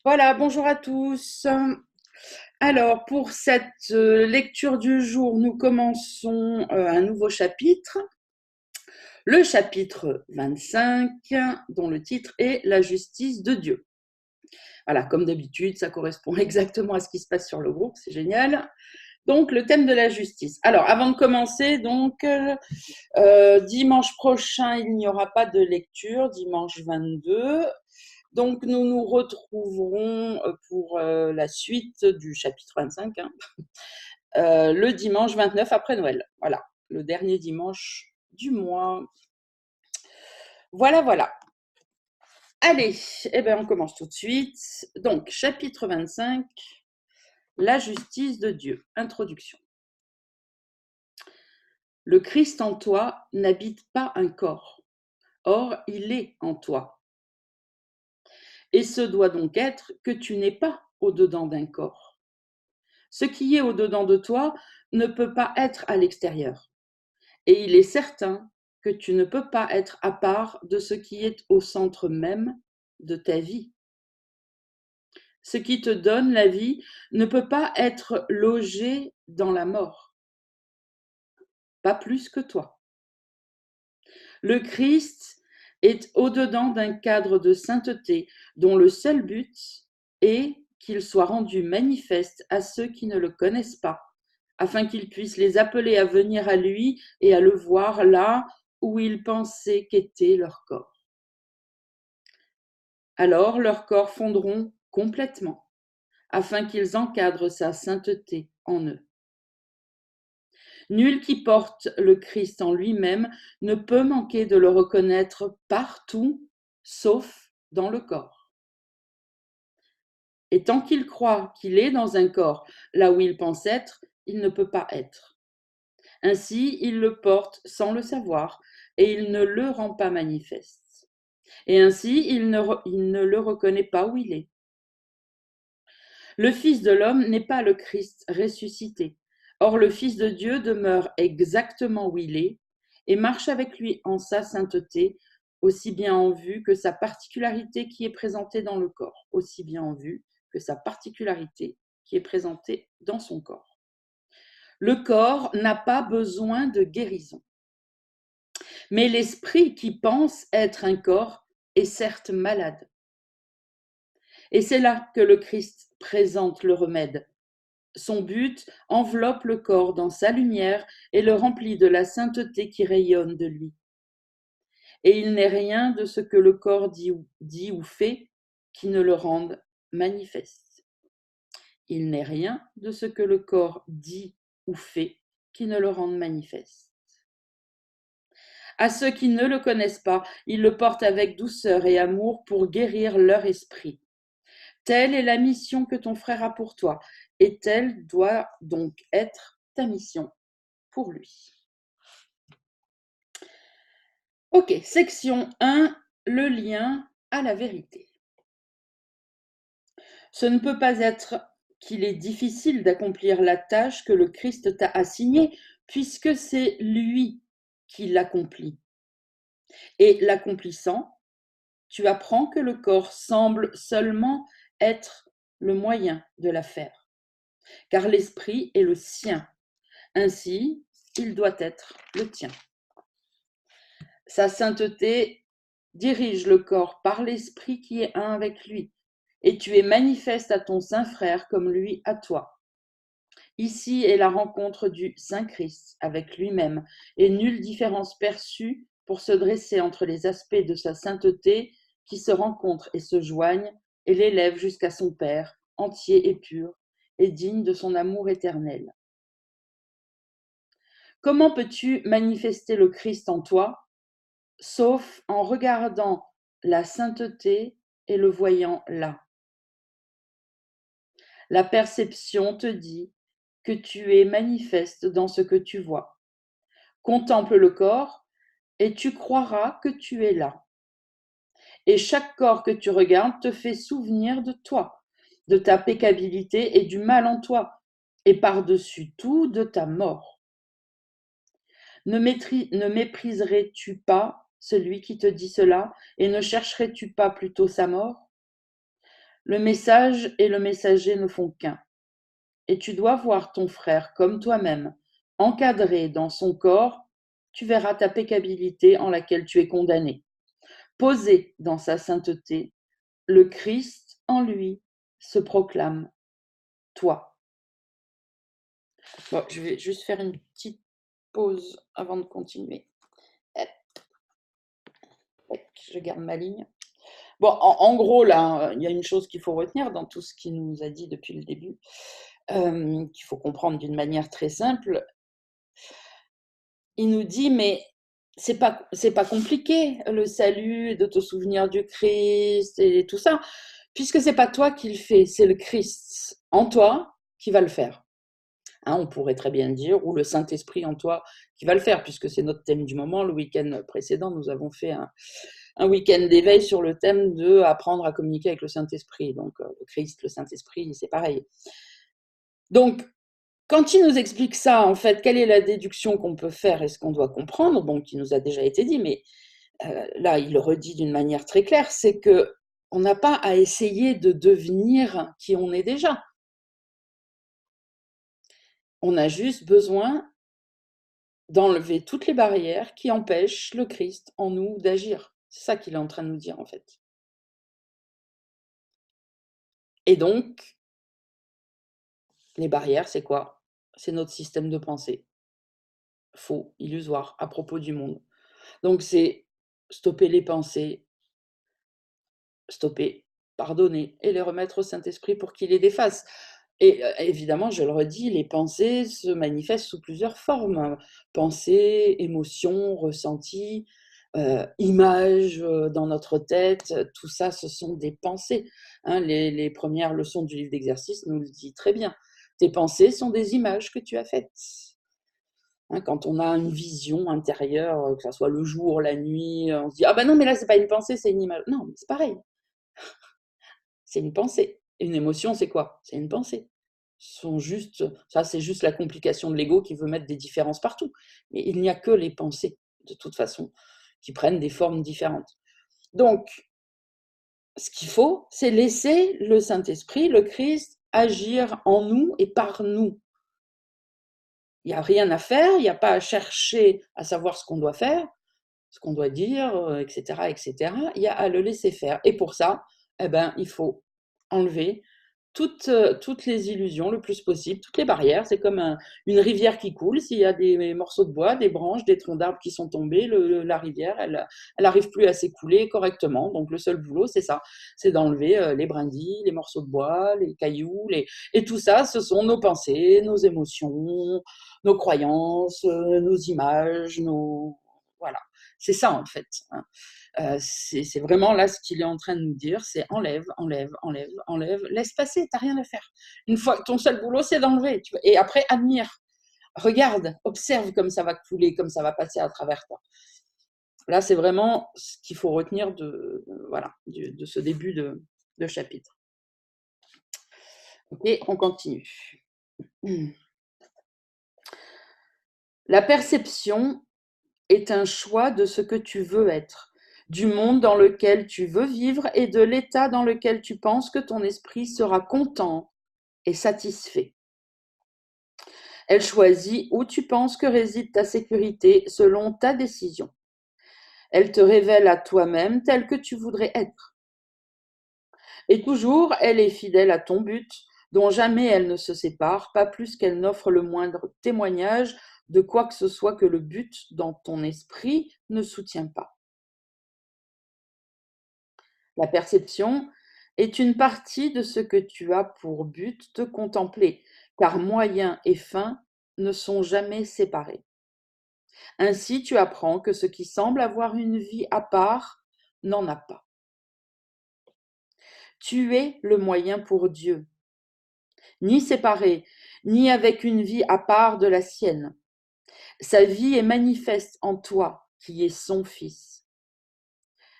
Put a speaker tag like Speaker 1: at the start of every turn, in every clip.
Speaker 1: Voilà, bonjour à tous. Alors, pour cette lecture du jour, nous commençons un nouveau chapitre, le chapitre 25, dont le titre est La justice de Dieu. Voilà, comme d'habitude, ça correspond exactement à ce qui se passe sur le groupe, c'est génial. Donc, le thème de la justice. Alors, avant de commencer, dimanche prochain, il n'y aura pas de lecture, dimanche 22. Donc, nous nous retrouverons pour la suite du chapitre 25, le dimanche 29 après Noël. Voilà, le dernier dimanche du mois. Voilà, voilà. Allez, on commence tout de suite. Donc, chapitre 25, la justice de Dieu. Introduction. Le Christ en toi n'habite pas un corps. Or, il est en toi. Et ce doit donc être que tu n'es pas au-dedans d'un corps. Ce qui est au-dedans de toi ne peut pas être à l'extérieur. Et il est certain que tu ne peux pas être à part de ce qui est au centre même de ta vie. Ce qui te donne la vie ne peut pas être logé dans la mort, pas plus que toi. Le Christ est au-dedans d'un cadre de sainteté dont le seul but est qu'il soit rendu manifeste à ceux qui ne le connaissent pas, afin qu'ils puissent les appeler à venir à lui et à le voir là où ils pensaient qu'était leur corps. Alors leurs corps fondront complètement, afin qu'ils encadrent sa sainteté en eux. Nul qui porte le Christ en lui-même ne peut manquer de le reconnaître partout, sauf dans le corps. Et tant qu'il croit qu'il est dans un corps, là où il pense être, il ne peut pas être. Ainsi, il le porte sans le savoir, et il ne le rend pas manifeste. Et ainsi, il ne le reconnaît pas où il est. Le Fils de l'homme n'est pas le Christ ressuscité. Or, le Fils de Dieu demeure exactement où il est et marche avec lui en sa sainteté, aussi bien en vue que sa particularité qui est présentée dans le corps, aussi bien en vue que sa particularité qui est présentée dans son corps. Le corps n'a pas besoin de guérison, mais l'esprit qui pense être un corps est certes malade. Et c'est là que le Christ présente le remède. Son but enveloppe le corps dans sa lumière et le remplit de la sainteté qui rayonne de lui. Et il n'est rien de ce que le corps dit ou fait qui ne le rende manifeste. Il n'est rien de ce que le corps dit ou fait qui ne le rende manifeste. À ceux qui ne le connaissent pas, il le porte avec douceur et amour pour guérir leur esprit. Telle est la mission que ton frère a pour toi, et telle doit donc être ta mission pour lui. Ok, section 1, le lien à la vérité. Ce ne peut pas être qu'il est difficile d'accomplir la tâche que le Christ t'a assignée, puisque c'est lui qui l'accomplit. Et l'accomplissant, tu apprends que le corps semble seulement être le moyen de la faire, car l'esprit est le sien. Ainsi, il doit être le tien. Sa sainteté dirige le corps par l'esprit qui est un avec lui, et tu es manifeste à ton saint frère comme lui à toi. Ici est la rencontre du Saint-Christ avec lui-même, et nulle différence perçue pour se dresser entre les aspects de sa sainteté qui se rencontrent et se joignent, et l'élèvent jusqu'à son Père, entier et pur, et digne de son amour éternel. Comment peux-tu manifester le Christ en toi, sauf en regardant la sainteté et le voyant là? La perception te dit que tu es manifeste dans ce que tu vois. Contemple le corps et tu croiras que tu es là. Et chaque corps que tu regardes te fait souvenir de toi, de ta péccabilité et du mal en toi, et par-dessus tout de ta mort. Ne mépriserais-tu pas celui qui te dit cela, et ne chercherais-tu pas plutôt sa mort? Le message et le messager ne font qu'un. Et tu dois voir ton frère comme toi-même, encadré dans son corps, tu verras ta péccabilité en laquelle tu es condamné. Posé dans sa sainteté, le Christ en lui se proclame toi. Bon, je vais juste faire une petite pause avant de continuer. Je garde ma ligne. Bon, en gros, là, il y a une chose qu'il faut retenir dans tout ce qu'il nous a dit depuis le début, qu'il faut comprendre d'une manière très simple. Il nous dit, mais c'est pas compliqué, le salut, de te souvenir du Christ et tout ça, puisque c'est pas toi qui le fais, c'est le Christ en toi qui va le faire. Hein, on pourrait très bien dire, ou le Saint-Esprit en toi qui va le faire, puisque c'est notre thème du moment. Le week-end précédent, nous avons fait un week-end d'éveil sur le thème de apprendre à communiquer avec le Saint-Esprit. Donc, le Christ, le Saint-Esprit, c'est pareil. Donc, quand il nous explique ça, en fait, quelle est la déduction qu'on peut faire et ce qu'on doit comprendre, bon, qui nous a déjà été dit, mais là, il le redit d'une manière très claire, c'est que on n'a pas à essayer de devenir qui on est déjà. On a juste besoin d'enlever toutes les barrières qui empêchent le Christ en nous d'agir. C'est ça qu'il est en train de nous dire, en fait. Et donc, les barrières, c'est quoi? C'est notre système de pensée. Faux, illusoire, à propos du monde. Donc c'est stopper les pensées, stopper, pardonner et les remettre au Saint-Esprit pour qu'il les défasse. Et évidemment, je le redis, les pensées se manifestent sous plusieurs formes. Pensées, émotions, ressentis, images dans notre tête, tout ça, ce sont des pensées. Hein, les premières leçons du livre d'exercice nous le disent très bien. Tes pensées sont des images que tu as faites. Hein, quand on a une vision intérieure, que ce soit le jour, la nuit, on se dit ah ben non, mais là, c'est pas une pensée, c'est une image. Non, c'est pareil. C'est une pensée. Et une émotion, c'est quoi? C'est une pensée. Ça, c'est juste la complication de l'ego qui veut mettre des différences partout. Mais il n'y a que les pensées, de toute façon, qui prennent des formes différentes. Donc, ce qu'il faut, c'est laisser le Saint-Esprit, le Christ, agir en nous et par nous. Il n'y a rien à faire, il n'y a pas à chercher à savoir ce qu'on doit faire, ce qu'on doit dire, etc., etc. Il y a à le laisser faire. Et pour ça, eh ben, il faut enlever toutes les illusions le plus possible, toutes les barrières. C'est comme une rivière qui coule. S'il y a des morceaux de bois, des branches, des troncs d'arbres qui sont tombés, la rivière, elle n'arrive plus à s'écouler correctement. Donc le seul boulot, c'est ça, c'est d'enlever les brindilles, les morceaux de bois, les cailloux, et tout ça, ce sont nos pensées, nos émotions, nos croyances, nos images, voilà. C'est ça en fait. Hein. C'est vraiment là ce qu'il est en train de nous dire, c'est enlève, enlève, enlève, enlève, laisse passer, t'as rien à faire. Une fois que ton seul boulot, c'est d'enlever. Et après, admire, regarde, observe comme ça va couler, comme ça va passer à travers toi. Là, c'est vraiment ce qu'il faut retenir de ce début de chapitre. Ok, on continue. La perception est un choix de ce que tu veux être, du monde dans lequel tu veux vivre et de l'état dans lequel tu penses que ton esprit sera content et satisfait. Elle choisit où tu penses que réside ta sécurité selon ta décision. Elle te révèle à toi-même tel que tu voudrais être. Et toujours, elle est fidèle à ton but, dont jamais elle ne se sépare, pas plus qu'elle n'offre le moindre témoignage de quoi que ce soit que le but dans ton esprit ne soutient pas. La perception est une partie de ce que tu as pour but de contempler, car moyen et fin ne sont jamais séparés. Ainsi, tu apprends que ce qui semble avoir une vie à part n'en a pas. Tu es le moyen pour Dieu, ni séparé, ni avec une vie à part de la sienne. Sa vie est manifeste en toi, qui es son Fils.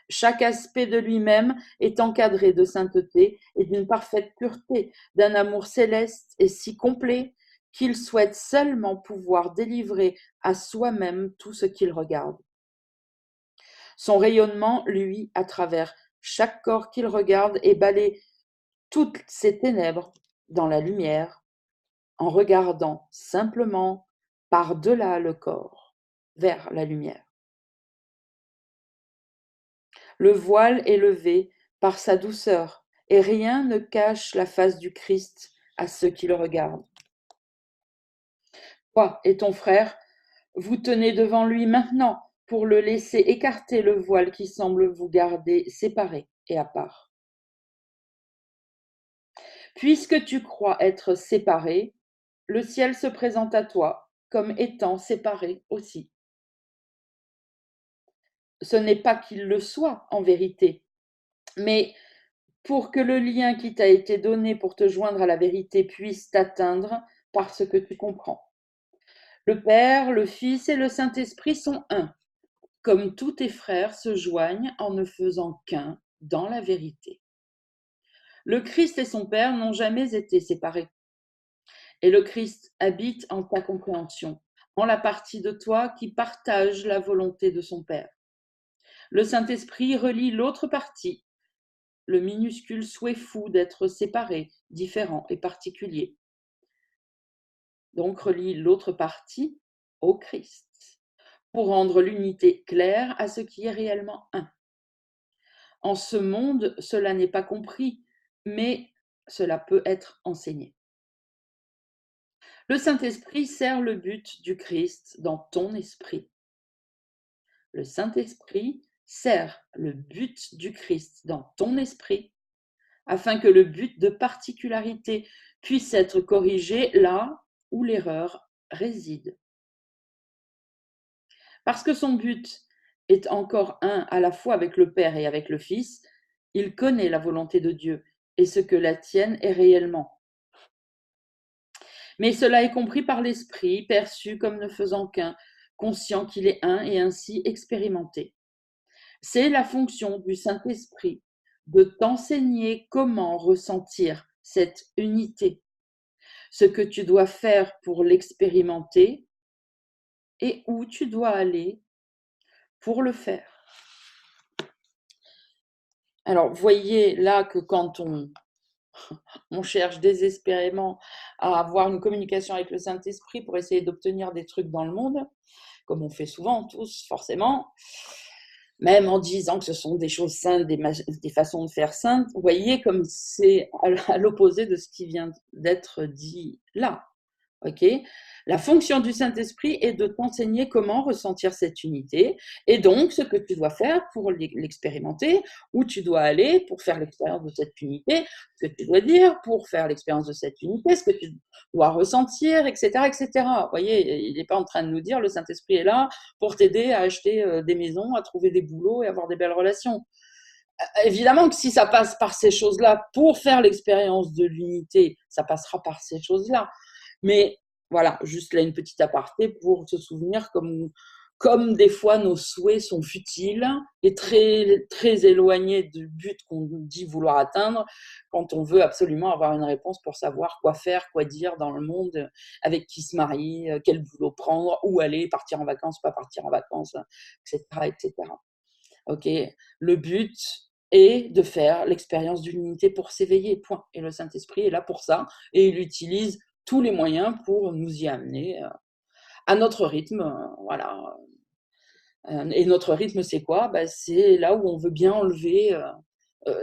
Speaker 1: Chaque aspect de lui-même est encadré de sainteté et d'une parfaite pureté, d'un amour céleste et si complet qu'il souhaite seulement pouvoir délivrer à soi-même tout ce qu'il regarde. Son rayonnement, lui, à travers chaque corps qu'il regarde, est toutes ces ténèbres dans la lumière en regardant simplement par-delà le corps, vers la lumière. Le voile est levé par sa douceur, et rien ne cache la face du Christ à ceux qui le regardent. Toi et ton frère, vous tenez devant lui maintenant pour le laisser écarter le voile qui semble vous garder séparés et à part. Puisque tu crois être séparé, le ciel se présente à toi comme étant séparé aussi. Ce n'est pas qu'il le soit en vérité, mais pour que le lien qui t'a été donné pour te joindre à la vérité puisse t'atteindre parce que tu comprends. Le Père, le Fils et le Saint-Esprit sont un, comme tous tes frères se joignent en ne faisant qu'un dans la vérité. Le Christ et son Père n'ont jamais été séparés. Et le Christ habite en ta compréhension, en la partie de toi qui partage la volonté de son Père. Le Saint-Esprit relie l'autre partie, le minuscule souhait fou d'être séparé, différent et particulier. Donc relie l'autre partie au Christ, pour rendre l'unité claire à ce qui est réellement un. En ce monde, cela n'est pas compris, mais cela peut être enseigné. Le Saint-Esprit sert le but du Christ dans ton esprit. Le Saint-Esprit sert le but du Christ dans ton esprit, afin que le but de particularité puisse être corrigé là où l'erreur réside. Parce que son but est encore un à la fois avec le Père et avec le Fils, il connaît la volonté de Dieu et ce que la tienne est réellement. Mais cela est compris par l'Esprit, perçu comme ne faisant qu'un, conscient qu'il est un et ainsi expérimenté. C'est la fonction du Saint-Esprit de t'enseigner comment ressentir cette unité, ce que tu dois faire pour l'expérimenter et où tu dois aller pour le faire. Alors, voyez là que quand on cherche désespérément à avoir une communication avec le Saint-Esprit pour essayer d'obtenir des trucs dans le monde, comme on fait souvent tous, forcément, même en disant que ce sont des choses saintes, des façons de faire saintes, vous voyez comme c'est à l'opposé de ce qui vient d'être dit là. Okay, la fonction du Saint-Esprit est de t'enseigner comment ressentir cette unité et donc ce que tu dois faire pour l'expérimenter, où tu dois aller pour faire l'expérience de cette unité, ce que tu dois dire pour faire l'expérience de cette unité, ce que tu dois ressentir, etc. etc. Vous voyez, il n'est pas en train de nous dire le Saint-Esprit est là pour t'aider à acheter des maisons, à trouver des boulots et avoir des belles relations. Évidemment que si ça passe par ces choses-là pour faire l'expérience de l'unité, ça passera par ces choses-là. Mais voilà, juste là une petite aparté pour se souvenir comme des fois nos souhaits sont futiles et très, très éloignés du but qu'on dit vouloir atteindre quand on veut absolument avoir une réponse pour savoir quoi faire, quoi dire dans le monde, avec qui se marier, quel boulot prendre, où aller, partir en vacances, pas partir en vacances, etc. etc. Ok, le but est de faire l'expérience d'une unité pour s'éveiller, point. Et le Saint-Esprit est là pour ça, et il utilise tous les moyens pour nous y amener à notre rythme, voilà. Et notre rythme, c'est quoi? Bah, c'est là où on veut bien enlever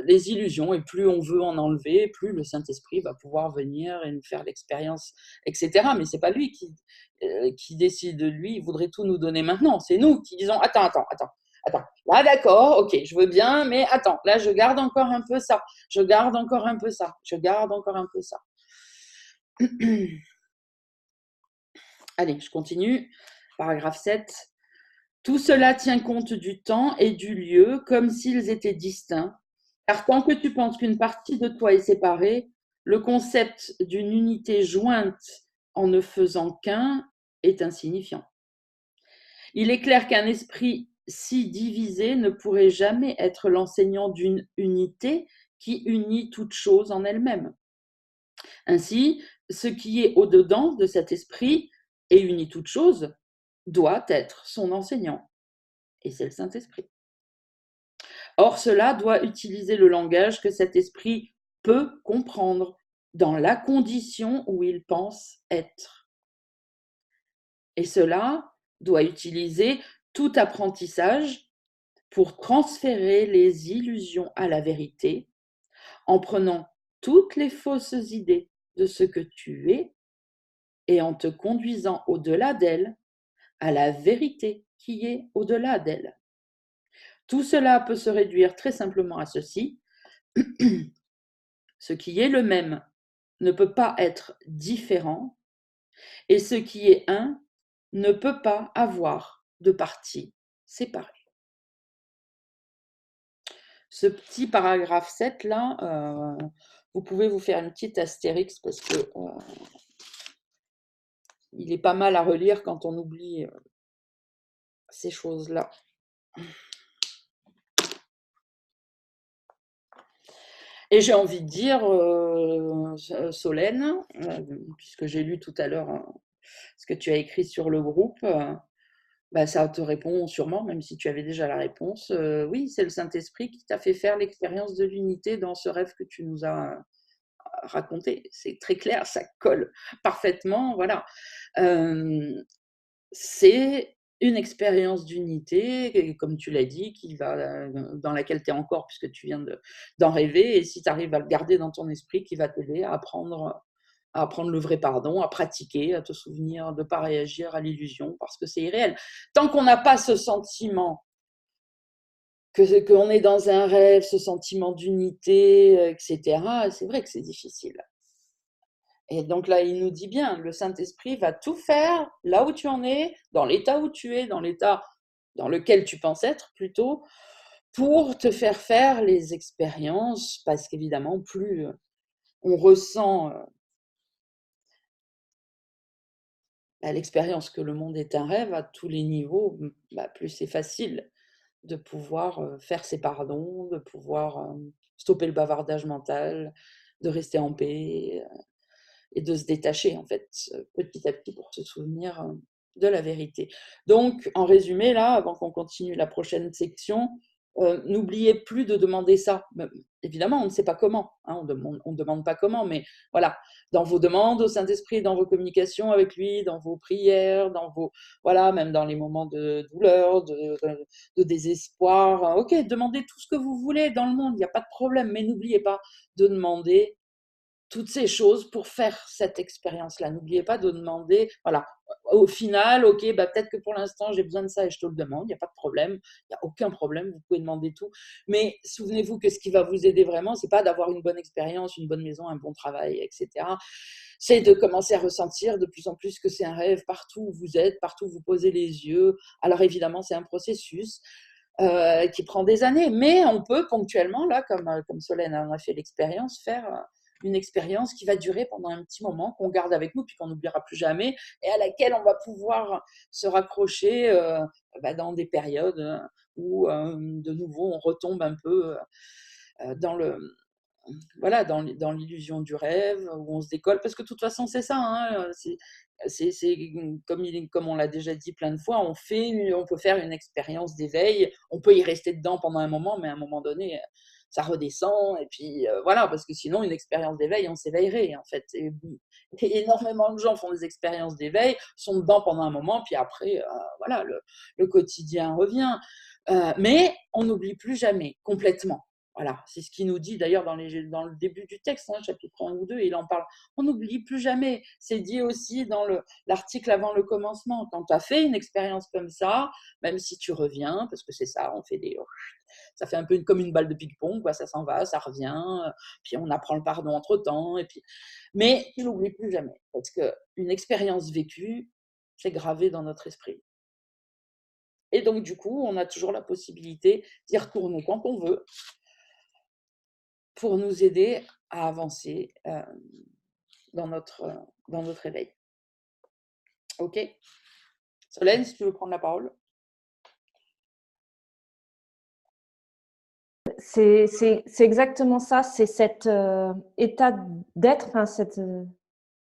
Speaker 1: les illusions, et plus on veut en enlever, plus le Saint-Esprit va pouvoir venir et nous faire l'expérience, etc. Mais c'est pas lui qui décide, lui, il voudrait tout nous donner maintenant. C'est nous qui disons, attends. Là, d'accord, ok, je veux bien, mais attends, là, je garde encore un peu ça, je garde encore un peu ça, je garde encore un peu ça. Allez, je continue. Paragraphe 7. Tout cela tient compte du temps et du lieu comme s'ils étaient distincts, car tant que tu penses qu'une partie de toi est séparée, le concept d'une unité jointe en ne faisant qu'un est insignifiant. Il est clair qu'un esprit si divisé ne pourrait jamais être l'enseignant d'une unité qui unit toute chose en elle-même. Ainsi, ce qui est au-dedans de cet esprit et unit toute chose doit être son enseignant, et c'est le Saint-Esprit. Or, cela doit utiliser le langage que cet esprit peut comprendre dans la condition où il pense être. Et cela doit utiliser tout apprentissage pour transférer les illusions à la vérité en prenant toutes les fausses idées de ce que tu es et en te conduisant au-delà d'elles à la vérité qui est au-delà d'elle. Tout cela peut se réduire très simplement à ceci. Ce qui est le même ne peut pas être différent et ce qui est un ne peut pas avoir de partie séparée. Ce petit paragraphe 7 là, vous pouvez vous faire une petite astérix parce que il est pas mal à relire quand on oublie ces choses-là. Et j'ai envie de dire, Solène, puisque j'ai lu tout à l'heure ce que tu as écrit sur le groupe, bah, ça te répond sûrement, même si tu avais déjà la réponse. Oui, c'est le Saint-Esprit qui t'a fait faire l'expérience de l'unité dans ce rêve que tu nous as raconté. C'est très clair, ça colle parfaitement. Voilà. C'est une expérience d'unité, comme tu l'as dit, dans laquelle tu es encore, puisque tu viens d'en rêver, et si tu arrives à le garder dans ton esprit, qui va t'aider à apprendre le vrai pardon, à pratiquer, à te souvenir de ne pas réagir à l'illusion, parce que c'est irréel. Tant qu'on n'a pas ce sentiment qu'on est dans un rêve, ce sentiment d'unité, etc., c'est vrai que c'est difficile. Et donc là, il nous dit bien, le Saint-Esprit va tout faire là où tu en es, dans l'état où tu es, dans l'état dans lequel tu penses être plutôt, pour te faire faire les expériences, parce qu'évidemment, plus on ressent l'expérience que le monde est un rêve à tous les niveaux, plus c'est facile de pouvoir faire ses pardons, de pouvoir stopper le bavardage mental, de rester en paix, et de se détacher en fait petit à petit pour se souvenir de la vérité. Donc en résumé là, avant qu'on continue la prochaine section, n'oubliez plus de demander ça. Évidemment, on ne sait pas comment, hein, on ne demande pas comment, mais voilà, dans vos demandes au Saint-Esprit, dans vos communications avec lui, dans vos prières, voilà, même dans les moments de douleur, de désespoir. Ok, demandez tout ce que vous voulez dans le monde, il n'y a pas de problème, mais n'oubliez pas de demander toutes ces choses pour faire cette expérience-là. N'oubliez pas de demander, voilà, au final, ok, peut-être que pour l'instant, j'ai besoin de ça et je te le demande, il n'y a pas de problème, il n'y a aucun problème, vous pouvez demander tout. Mais souvenez-vous que ce qui va vous aider vraiment, c'est pas d'avoir une bonne expérience, une bonne maison, un bon travail, etc. C'est de commencer à ressentir de plus en plus que c'est un rêve partout où vous êtes, partout où vous posez les yeux. Alors évidemment, c'est un processus. Qui prend des années, mais on peut ponctuellement, là, comme Solène en a fait l'expérience, faire une expérience qui va durer pendant un petit moment, qu'on garde avec nous, puis qu'on n'oubliera plus jamais, et à laquelle on va pouvoir se raccrocher dans des périodes où, de nouveau, on retombe un peu dans voilà, dans l'illusion du rêve, où on se décolle, parce que de toute façon, c'est ça, hein, c'est comme on l'a déjà dit plein de fois, on peut faire une expérience d'éveil, on peut y rester dedans pendant un moment, mais à un moment donné, ça redescend, et puis voilà, parce que sinon, une expérience d'éveil, on s'éveillerait, en fait. Et énormément de gens font des expériences d'éveil, sont dedans pendant un moment, puis après, voilà, le quotidien revient. Mais on n'oublie plus jamais, complètement. Voilà, c'est ce qu'il nous dit d'ailleurs dans le début du texte, hein, chapitre 1 ou 2, il en parle. On n'oublie plus jamais. C'est dit aussi dans l'article avant le commencement. Quand tu as fait une expérience comme ça, même si tu reviens, parce que c'est ça, ça fait un peu comme une balle de ping-pong, quoi, ça s'en va, ça revient, puis on apprend le pardon entre-temps, mais tu l'oublies plus jamais, parce qu'une expérience vécue, c'est gravé dans notre esprit. Et donc, du coup, on a toujours la possibilité d'y retourner quand on veut, pour nous aider à avancer dans notre éveil. Ok? Solène, si tu veux prendre la parole.
Speaker 2: C'est exactement ça, c'est cet état d'être,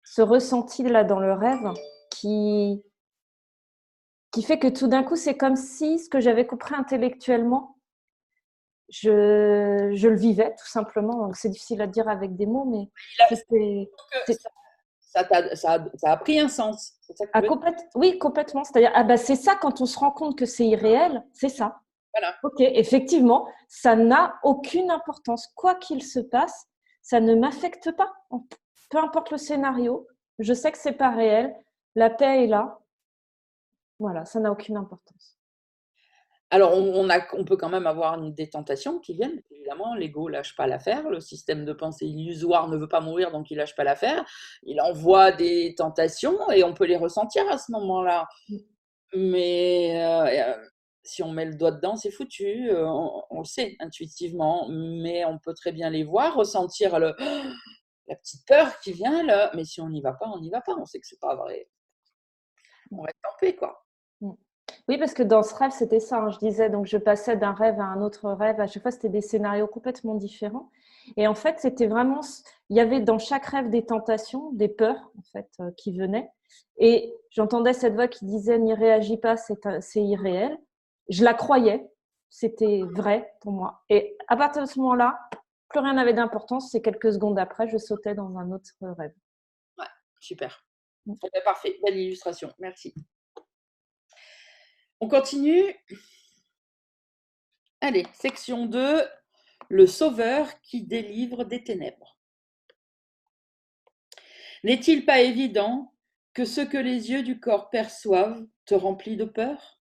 Speaker 2: ce ressenti-là dans le rêve qui fait que tout d'un coup, c'est comme si ce que j'avais compris intellectuellement je le vivais tout simplement. Donc, c'est difficile à dire avec des mots, mais c'était…
Speaker 1: Ça a pris un sens. C'est ça que tu veux dire.
Speaker 2: Oui, complètement. C'est-à-dire, c'est ça quand on se rend compte que c'est irréel, c'est ça.
Speaker 1: Voilà.
Speaker 2: Ok, effectivement, ça n'a aucune importance. Quoi qu'il se passe, ça ne m'affecte pas. Peu importe le scénario, je sais que c'est pas réel. La paix est là. Voilà, ça n'a aucune importance.
Speaker 1: Alors, on peut quand même avoir des tentations qui viennent. Évidemment, l'ego lâche pas l'affaire. Le système de pensée illusoire ne veut pas mourir, donc il lâche pas l'affaire. Il envoie des tentations et on peut les ressentir à ce moment-là. Mais si on met le doigt dedans, c'est foutu. On le sait intuitivement, mais on peut très bien les voir, ressentir la petite peur qui vient là. Mais si on n'y va pas, on n'y va pas. On sait que c'est pas vrai. On reste en paix, quoi.
Speaker 2: Oui, parce que dans ce rêve, c'était ça. Je disais, donc je passais d'un rêve à un autre rêve. À chaque fois, c'était des scénarios complètement différents. Et en fait, c'était vraiment, il y avait dans chaque rêve des tentations, des peurs, en fait, qui venaient. Et j'entendais cette voix qui disait, n'y réagis pas, c'est irréel. Je la croyais, c'était vrai pour moi. Et à partir de ce moment-là, plus rien n'avait d'importance. C'est quelques secondes après, je sautais dans un autre rêve.
Speaker 1: Ouais, super. Parfait, belle illustration. Merci. On continue. Allez, section 2, le sauveur qui délivre des ténèbres. N'est-il pas évident que ce que les yeux du corps perçoivent te remplit de peur?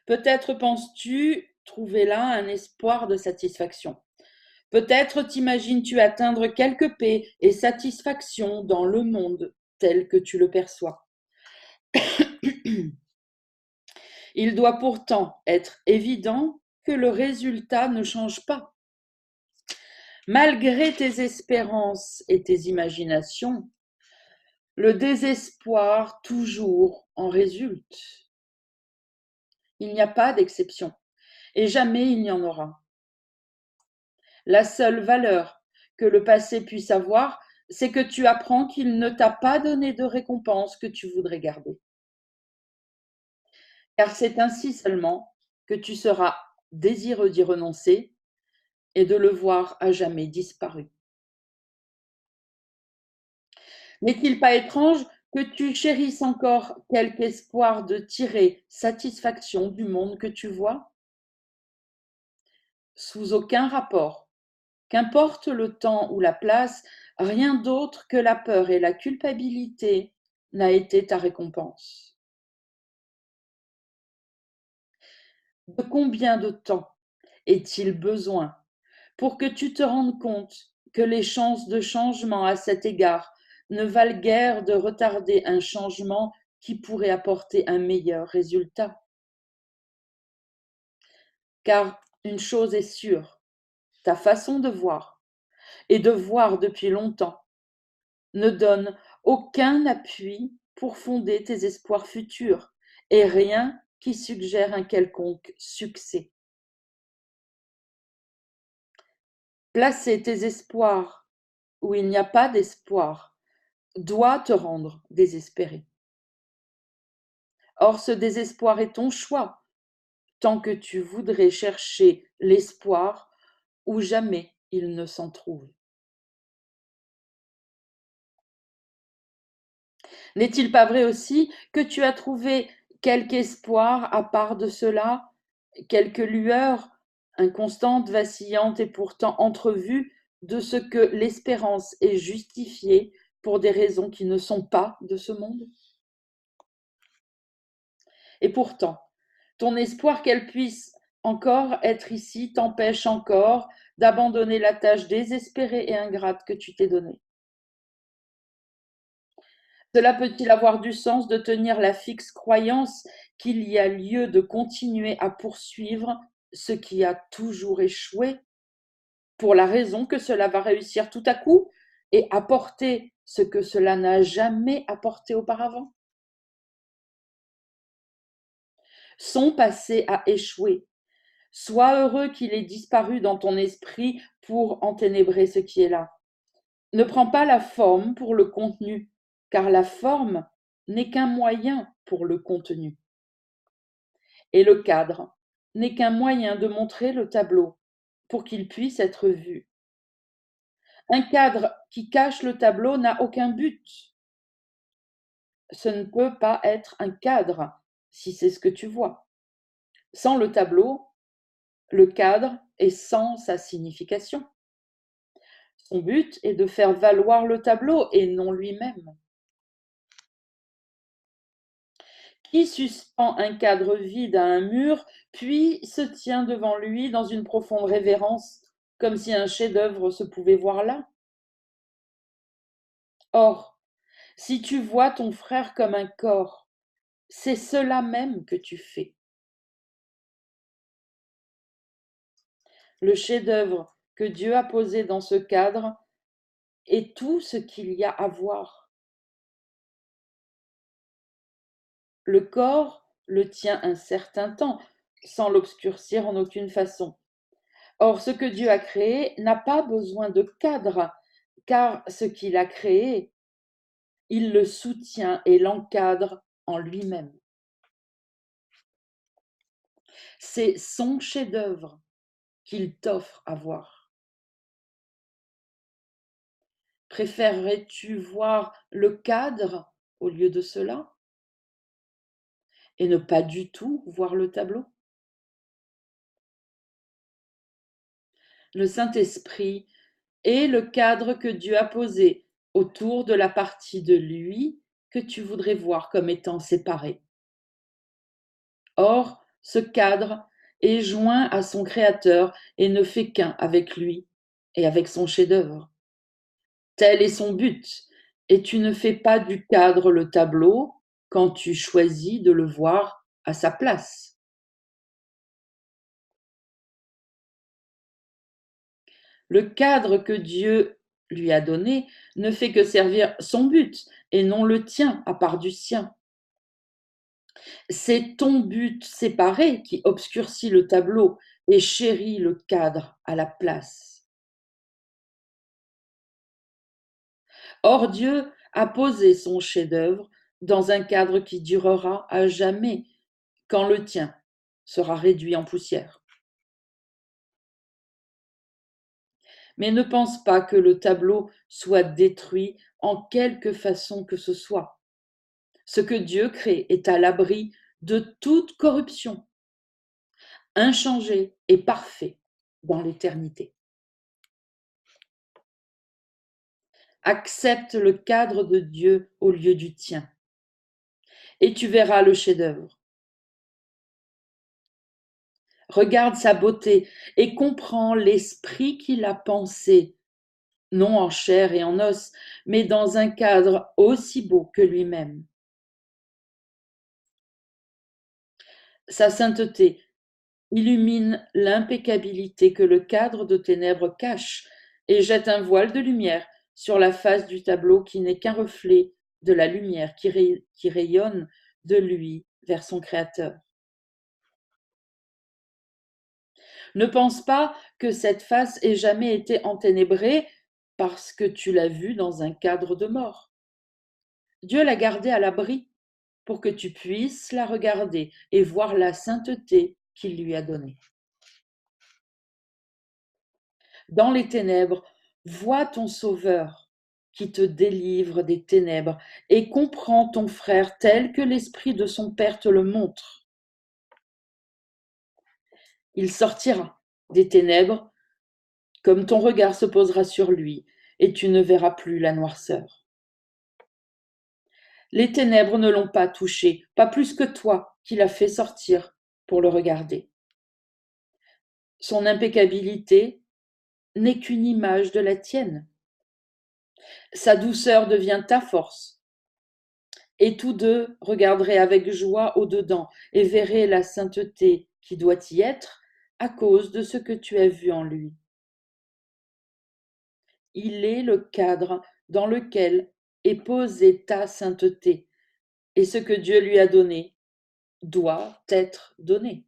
Speaker 1: Peut-être penses-tu trouver là un espoir de satisfaction. Peut-être t'imagines-tu atteindre quelque paix et satisfaction dans le monde tel que tu le perçois. Il doit pourtant être évident que le résultat ne change pas. Malgré tes espérances et tes imaginations, le désespoir toujours en résulte. Il n'y a pas d'exception, et jamais il n'y en aura. La seule valeur que le passé puisse avoir, c'est que tu apprends qu'il ne t'a pas donné de récompense que tu voudrais garder. Car c'est ainsi seulement que tu seras désireux d'y renoncer et de le voir à jamais disparu. N'est-il pas étrange que tu chérisses encore quelque espoir de tirer satisfaction du monde que tu vois? Sous aucun rapport, qu'importe le temps ou la place, rien d'autre que la peur et la culpabilité n'a été ta récompense. De combien de temps est-il besoin pour que tu te rendes compte que les chances de changement à cet égard ne valent guère de retarder un changement qui pourrait apporter un meilleur résultat? Car une chose est sûre, ta façon de voir, et de voir depuis longtemps, ne donne aucun appui pour fonder tes espoirs futurs, et rien qui suggère un quelconque succès. Placer tes espoirs où il n'y a pas d'espoir doit te rendre désespéré. Or, ce désespoir est ton choix, tant que tu voudrais chercher l'espoir où jamais il ne s'en trouve. N'est-il pas vrai aussi que tu as trouvé quelque espoir à part de cela, quelque lueur, inconstante, vacillante et pourtant entrevue, de ce que l'espérance est justifiée pour des raisons qui ne sont pas de ce monde? Et pourtant, ton espoir qu'elle puisse encore être ici t'empêche encore d'abandonner la tâche désespérée et ingrate que tu t'es donnée. Cela peut-il avoir du sens de tenir la fixe croyance qu'il y a lieu de continuer à poursuivre ce qui a toujours échoué, pour la raison que cela va réussir tout à coup et apporter ce que cela n'a jamais apporté auparavant? Son passé a échoué. Sois heureux qu'il ait disparu dans ton esprit pour enténébrer ce qui est là. Ne prends pas la forme pour le contenu, car la forme n'est qu'un moyen pour le contenu. Et le cadre n'est qu'un moyen de montrer le tableau pour qu'il puisse être vu. Un cadre qui cache le tableau n'a aucun but. Ce ne peut pas être un cadre si c'est ce que tu vois. Sans le tableau, le cadre est sans sa signification. Son but est de faire valoir le tableau et non lui-même. Qui suspend un cadre vide à un mur, puis se tient devant lui dans une profonde révérence, comme si un chef-d'œuvre se pouvait voir là? Or, si tu vois ton frère comme un corps, c'est cela même que tu fais. Le chef-d'œuvre que Dieu a posé dans ce cadre est tout ce qu'il y a à voir. Le corps le tient un certain temps, sans l'obscurcir en aucune façon. Or, ce que Dieu a créé n'a pas besoin de cadre, car ce qu'il a créé, il le soutient et l'encadre en lui-même. C'est son chef-d'œuvre qu'il t'offre à voir. Préférerais-tu voir le cadre au lieu de cela et ne pas du tout voir le tableau? Le Saint-Esprit est le cadre que Dieu a posé autour de la partie de lui que tu voudrais voir comme étant séparée. Or, ce cadre est joint à son Créateur et ne fait qu'un avec lui et avec son chef-d'œuvre. Tel est son but, et tu ne fais pas du cadre le tableau quand tu choisis de le voir à sa place. Le cadre que Dieu lui a donné ne fait que servir son but et non le tien à part du sien. C'est ton but séparé qui obscurcit le tableau et chérit le cadre à la place. Or, Dieu a posé son chef-d'œuvre dans un cadre qui durera à jamais, quand le tien sera réduit en poussière. Mais ne pense pas que le tableau soit détruit en quelque façon que ce soit. Ce que Dieu crée est à l'abri de toute corruption, inchangé et parfait dans l'éternité. Accepte le cadre de Dieu au lieu du tien, et tu verras le chef-d'œuvre. Regarde sa beauté et comprends l'esprit qu'il a pensé, non en chair et en os, mais dans un cadre aussi beau que lui-même. Sa sainteté illumine l'impeccabilité que le cadre de ténèbres cache et jette un voile de lumière sur la face du tableau qui n'est qu'un reflet de la lumière qui rayonne de lui vers son Créateur. Ne pense pas que cette face ait jamais été enténébrée parce que tu l'as vue dans un cadre de mort. Dieu l'a gardée à l'abri pour que tu puisses la regarder et voir la sainteté qu'il lui a donnée. Dans les ténèbres, vois ton Sauveur qui te délivre des ténèbres et comprends ton frère tel que l'Esprit de son Père te le montre. Il sortira des ténèbres comme ton regard se posera sur lui et tu ne verras plus la noirceur. Les ténèbres ne l'ont pas touché, pas plus que toi qui l'as fait sortir pour le regarder. Son impeccabilité n'est qu'une image de la tienne. Sa douceur devient ta force. Et tous deux regarderaient avec joie au-dedans et verraient la sainteté qui doit y être à cause de ce que tu as vu en lui. Il est le cadre dans lequel est posée ta sainteté, et ce que Dieu lui a donné doit être donné.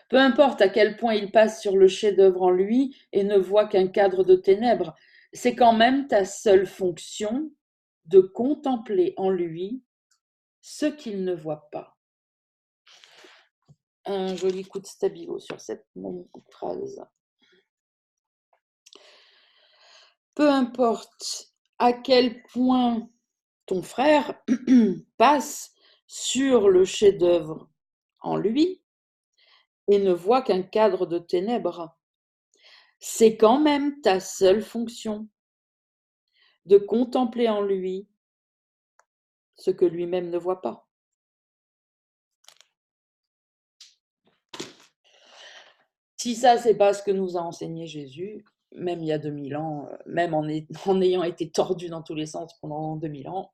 Speaker 1: Peu importe à quel point il passe sur le chef-d'œuvre en lui et ne voit qu'un cadre de ténèbres, c'est quand même ta seule fonction de contempler en lui ce qu'il ne voit pas. un joli coup de stabilo sur cette même phrase. Peu importe à quel point ton frère passe sur le chef-d'œuvre en lui et ne voit qu'un cadre de ténèbres, c'est quand même ta seule fonction de contempler en lui ce que lui-même ne voit pas. Si ça, c'est pas ce que nous a enseigné Jésus, même il y a 2000 ans, même en ayant été tordu dans tous les sens pendant 2000 ans,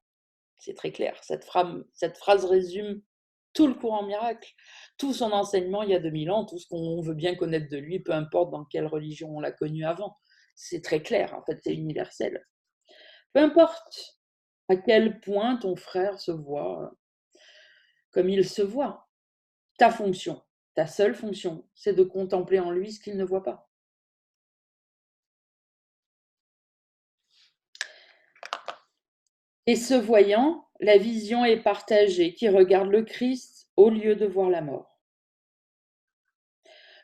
Speaker 1: c'est très clair. Cette phrase résume tout le courant miracle, tout son enseignement il y a 2000 ans, tout ce qu'on veut bien connaître de lui, peu importe dans quelle religion on l'a connu avant. C'est très clair, en fait, c'est universel. Peu importe à quel point ton frère se voit comme il se voit, ta fonction, ta seule fonction, c'est de contempler en lui ce qu'il ne voit pas. Et ce voyant, la vision est partagée, qui regarde le Christ au lieu de voir la mort.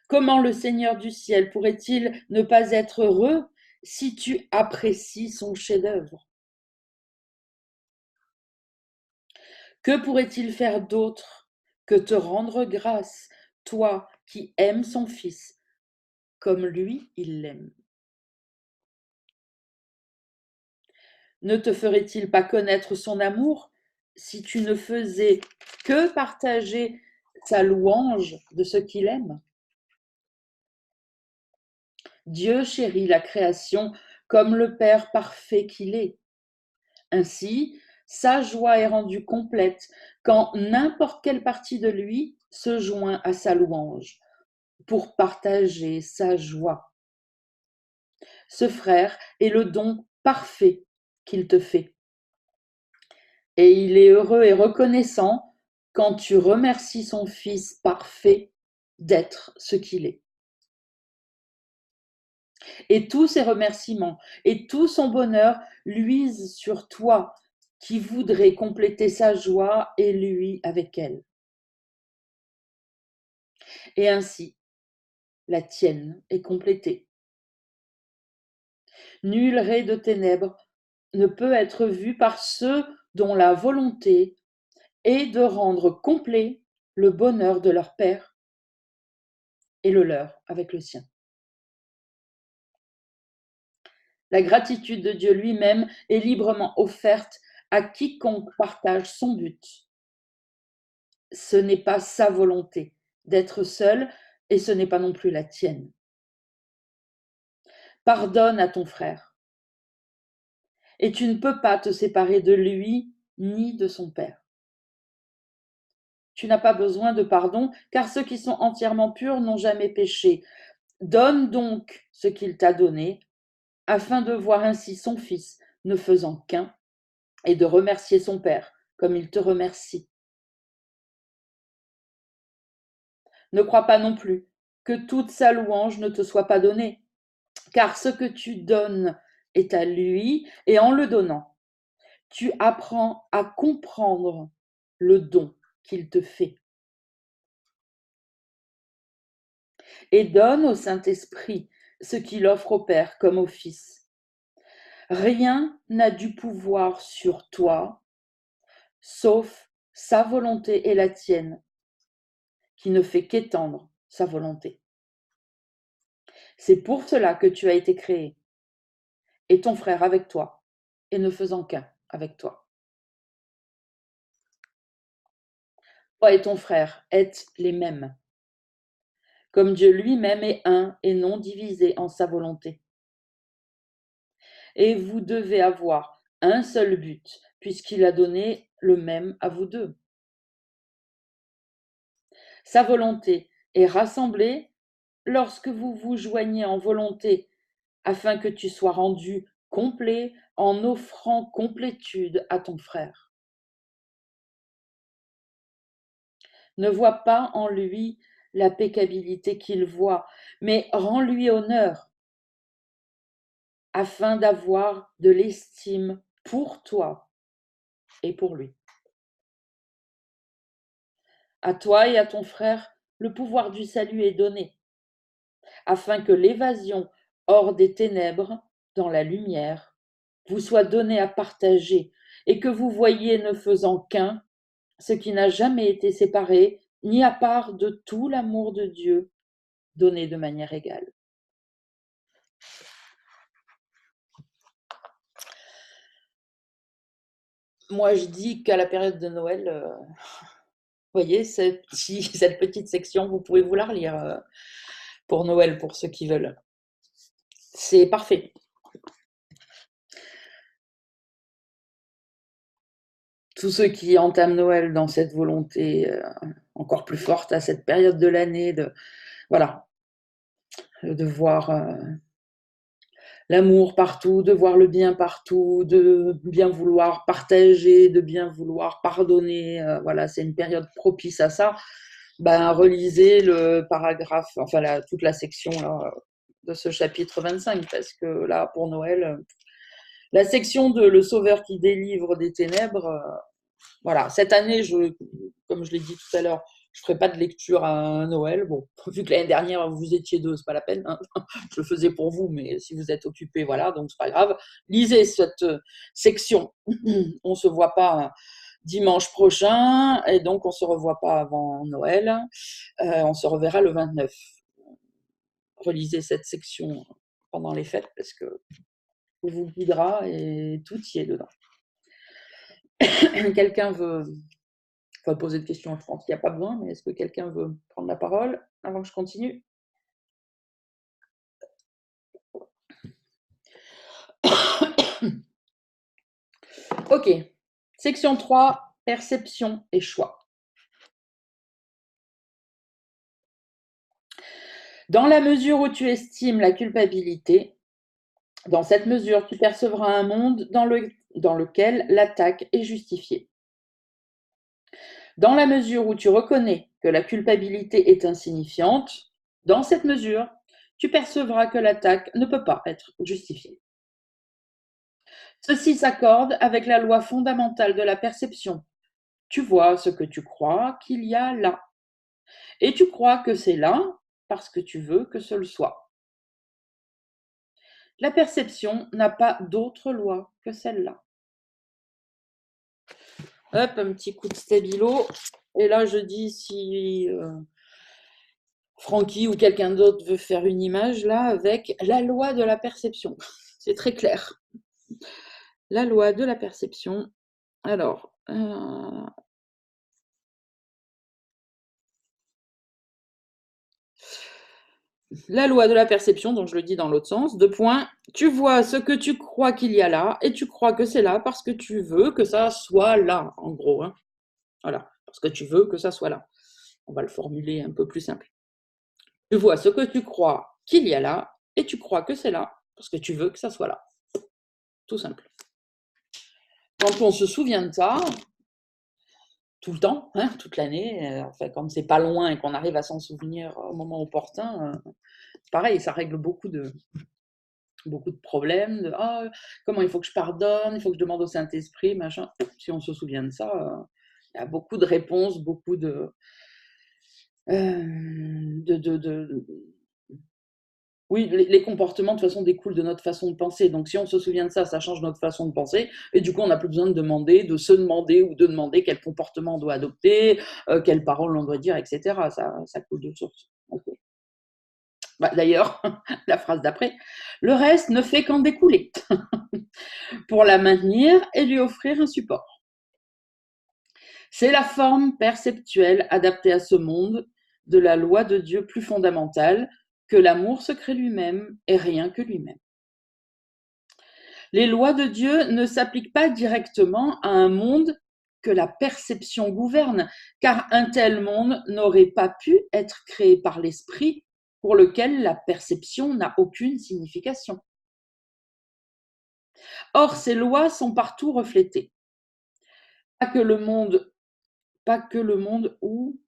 Speaker 1: Comment le Seigneur du ciel pourrait-il ne pas être heureux si tu apprécies son chef-d'œuvre? Que pourrait-il faire d'autre que te rendre grâce, toi qui aimes son Fils, comme lui il l'aime? Ne te ferait-il pas connaître son amour si tu ne faisais que partager sa louange de ce qu'il aime? Dieu chérit la création comme le Père parfait qu'il est. Ainsi, sa joie est rendue complète quand n'importe quelle partie de lui se joint à sa louange pour partager sa joie. Ce frère est le don parfait qu'il te fait. Et il est heureux et reconnaissant quand tu remercies son Fils parfait d'être ce qu'il est. Et tous ses remerciements et tout son bonheur luisent sur toi qui voudrais compléter sa joie et lui avec elle. Et ainsi, la tienne est complétée. Nul ray de ténèbres ne peut être vu par ceux dont la volonté est de rendre complet le bonheur de leur Père et le leur avec le sien. La gratitude de Dieu lui-même est librement offerte à quiconque partage son but. Ce n'est pas sa volonté d'être seul et ce n'est pas non plus la tienne. Pardonne à ton frère et tu ne peux pas te séparer de lui ni de son Père. Tu n'as pas besoin de pardon car ceux qui sont entièrement purs n'ont jamais péché. Donne donc ce qu'il t'a donné afin de voir ainsi son Fils ne faisant qu'un et de remercier son Père comme il te remercie. Ne crois pas non plus que toute sa louange ne te soit pas donnée, car ce que tu donnes est à lui, et en le donnant, tu apprends à comprendre le don qu'il te fait. Et donne au Saint-Esprit ce qu'il offre au Père comme au Fils. Rien n'a du pouvoir sur toi, sauf sa volonté et la tienne, qui ne fait qu'étendre sa volonté. C'est pour cela que tu as été créé, et ton frère avec toi, et ne faisant qu'un avec toi. Toi et ton frère êtes les mêmes, comme Dieu lui-même est un et non divisé en sa volonté. Et vous devez avoir un seul but, puisqu'il a donné le même à vous deux. Sa volonté est rassemblée lorsque vous vous joignez en volonté, afin que tu sois rendu complet en offrant complétude à ton frère. Ne vois pas en lui la péccabilité qu'il voit, mais rends-lui honneur, afin d'avoir de l'estime pour toi et pour lui. À toi et à ton frère, le pouvoir du salut est donné, afin que l'évasion hors des ténèbres, dans la lumière, vous soit donnée à partager, et que vous voyiez ne faisant qu'un, ce qui n'a jamais été séparé, ni à part de tout l'amour de Dieu, donné de manière égale. Moi, je dis qu'à la période de Noël, vous voyez, cette petite section, vous pouvez vous la relire pour Noël, pour ceux qui veulent. C'est parfait. Tous ceux qui entament Noël dans cette volonté encore plus forte à cette période de l'année, de voir l'amour partout, de voir le bien partout, de bien vouloir partager, de bien vouloir pardonner. Voilà, c'est une période propice à ça. Ben, relisez le paragraphe, enfin toute la section là, de ce chapitre 25, parce que là, pour Noël, la section de Le Sauveur qui délivre des ténèbres, voilà. Cette année, comme je l'ai dit tout à l'heure, je ne ferai pas de lecture à Noël. Bon, vu que l'année dernière, vous étiez deux, c'est pas la peine. Hein. Je le faisais pour vous, mais si vous êtes occupés, voilà, donc c'est pas grave. Lisez cette section. On ne se voit pas dimanche prochain, et donc on ne se revoit pas avant Noël. On se reverra le 29. Relisez cette section pendant les fêtes, parce que vous guidera et tout y est dedans. Quelqu'un veut poser de questions, je pense qu'il n'y a pas besoin, mais est-ce que quelqu'un veut prendre la parole avant que je continue? Ok. Section 3, perception et choix. Dans la mesure où tu estimes la culpabilité, dans cette mesure, tu percevras un monde dans lequel l'attaque est justifiée. Dans la mesure où tu reconnais que la culpabilité est insignifiante, dans cette mesure, tu percevras que l'attaque ne peut pas être justifiée. Ceci s'accorde avec la loi fondamentale de la perception. Tu vois ce que tu crois qu'il y a là. Et tu crois que c'est là parce que tu veux que ce le soit. La perception n'a pas d'autre loi que celle-là. Hop, un petit coup de stabilo. Et là, je dis si Francky ou quelqu'un d'autre veut faire une image là avec la loi de la perception. C'est très clair. La loi de la perception. Alors, la loi de la perception, donc je le dis dans l'autre sens, 2 points. Tu vois ce que tu crois qu'il y a là, et tu crois que c'est là parce que tu veux que ça soit là, en gros. Hein. Voilà, parce que tu veux que ça soit là. On va le formuler un peu plus simple. Tu vois ce que tu crois qu'il y a là, et tu crois que c'est là parce que tu veux que ça soit là. Tout simple. Quand on se souvient de ça, tout le temps, hein, toute l'année, enfin, quand c'est pas loin et qu'on arrive à s'en souvenir au moment opportun, pareil, ça règle beaucoup de problèmes, de comment il faut que je pardonne, il faut que je demande au Saint-Esprit, machin. Si on se souvient de ça, il y a beaucoup de réponses, beaucoup de oui, les comportements de toute façon découlent de notre façon de penser. Donc si on se souvient de ça, ça change notre façon de penser. Et du coup, on n'a plus besoin de se demander ou de demander quel comportement on doit adopter, quelles paroles on doit dire, etc. Ça coule de source. Okay. Bah, d'ailleurs, la phrase d'après, le reste ne fait qu'en découler pour la maintenir et lui offrir un support. C'est la forme perceptuelle adaptée à ce monde de la loi de Dieu plus fondamentale que l'amour se crée lui-même et rien que lui-même. Les lois de Dieu ne s'appliquent pas directement à un monde que la perception gouverne, car un tel monde n'aurait pas pu être créé par l'esprit pour lequel la perception n'a aucune signification. Or, ces lois sont partout reflétées. Pas que le monde où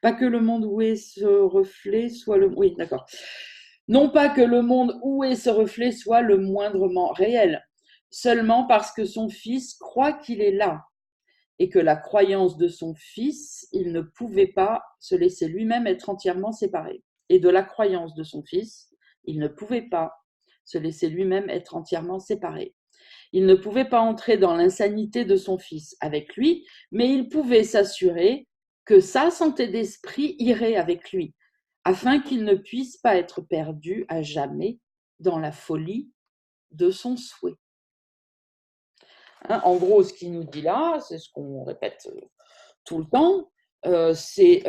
Speaker 1: pas que le monde où est ce reflet soit le... Oui, d'accord. Non pas que le monde où est ce reflet soit le moindrement réel, seulement parce que son fils croit qu'il est là. et que la croyance de son Fils, il ne pouvait pas se laisser lui-même être entièrement séparé. Et de la croyance de son Fils, il ne pouvait pas se laisser lui-même être entièrement séparé. Il ne pouvait pas entrer dans l'insanité de son Fils avec lui, mais il pouvait s'assurer que sa santé d'esprit irait avec lui, afin qu'il ne puisse pas être perdu à jamais dans la folie de son souhait. Hein, en gros, ce qu'il nous dit là, c'est ce qu'on répète tout le temps, c'est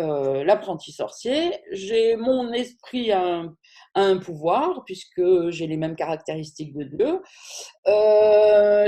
Speaker 1: l'apprenti sorcier. J'ai mon esprit a un pouvoir, puisque j'ai les mêmes caractéristiques de Dieu.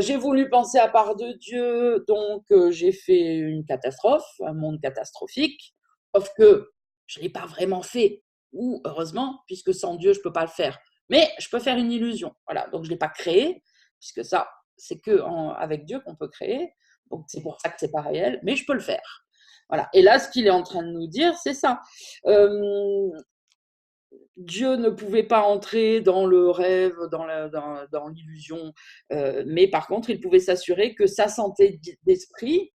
Speaker 1: J'ai voulu penser à part de Dieu, donc j'ai fait une catastrophe, un monde catastrophique, sauf que je ne l'ai pas vraiment fait, ou heureusement, puisque sans Dieu, je ne peux pas le faire. Mais je peux faire une illusion. Voilà, donc je ne l'ai pas créé, puisque ça, c'est qu'avec Dieu qu'on peut créer. Donc c'est pour ça que c'est pas réel, mais je peux le faire. Voilà. Et là, ce qu'il est en train de nous dire, c'est ça. Dieu ne pouvait pas entrer dans le rêve, dans l'illusion, mais par contre, il pouvait s'assurer que sa santé d'esprit,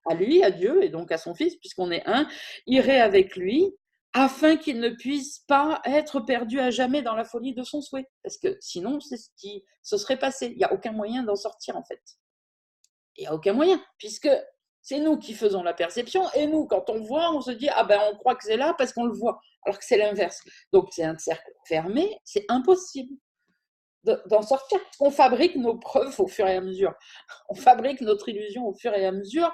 Speaker 1: à lui, à Dieu, et donc à son Fils, puisqu'on est un, irait avec lui, afin qu'il ne puisse pas être perdu à jamais dans la folie de son souhait. Parce que sinon, c'est ce qui se serait passé. Il n'y a aucun moyen d'en sortir, en fait. Il n'y a aucun moyen, puisque c'est nous qui faisons la perception, et nous, quand on voit, on se dit, ah ben on croit que c'est là parce qu'on le voit, alors que c'est l'inverse. Donc c'est un cercle fermé, c'est impossible d'en sortir, parce qu'on fabrique nos preuves au fur et à mesure. On fabrique notre illusion au fur et à mesure,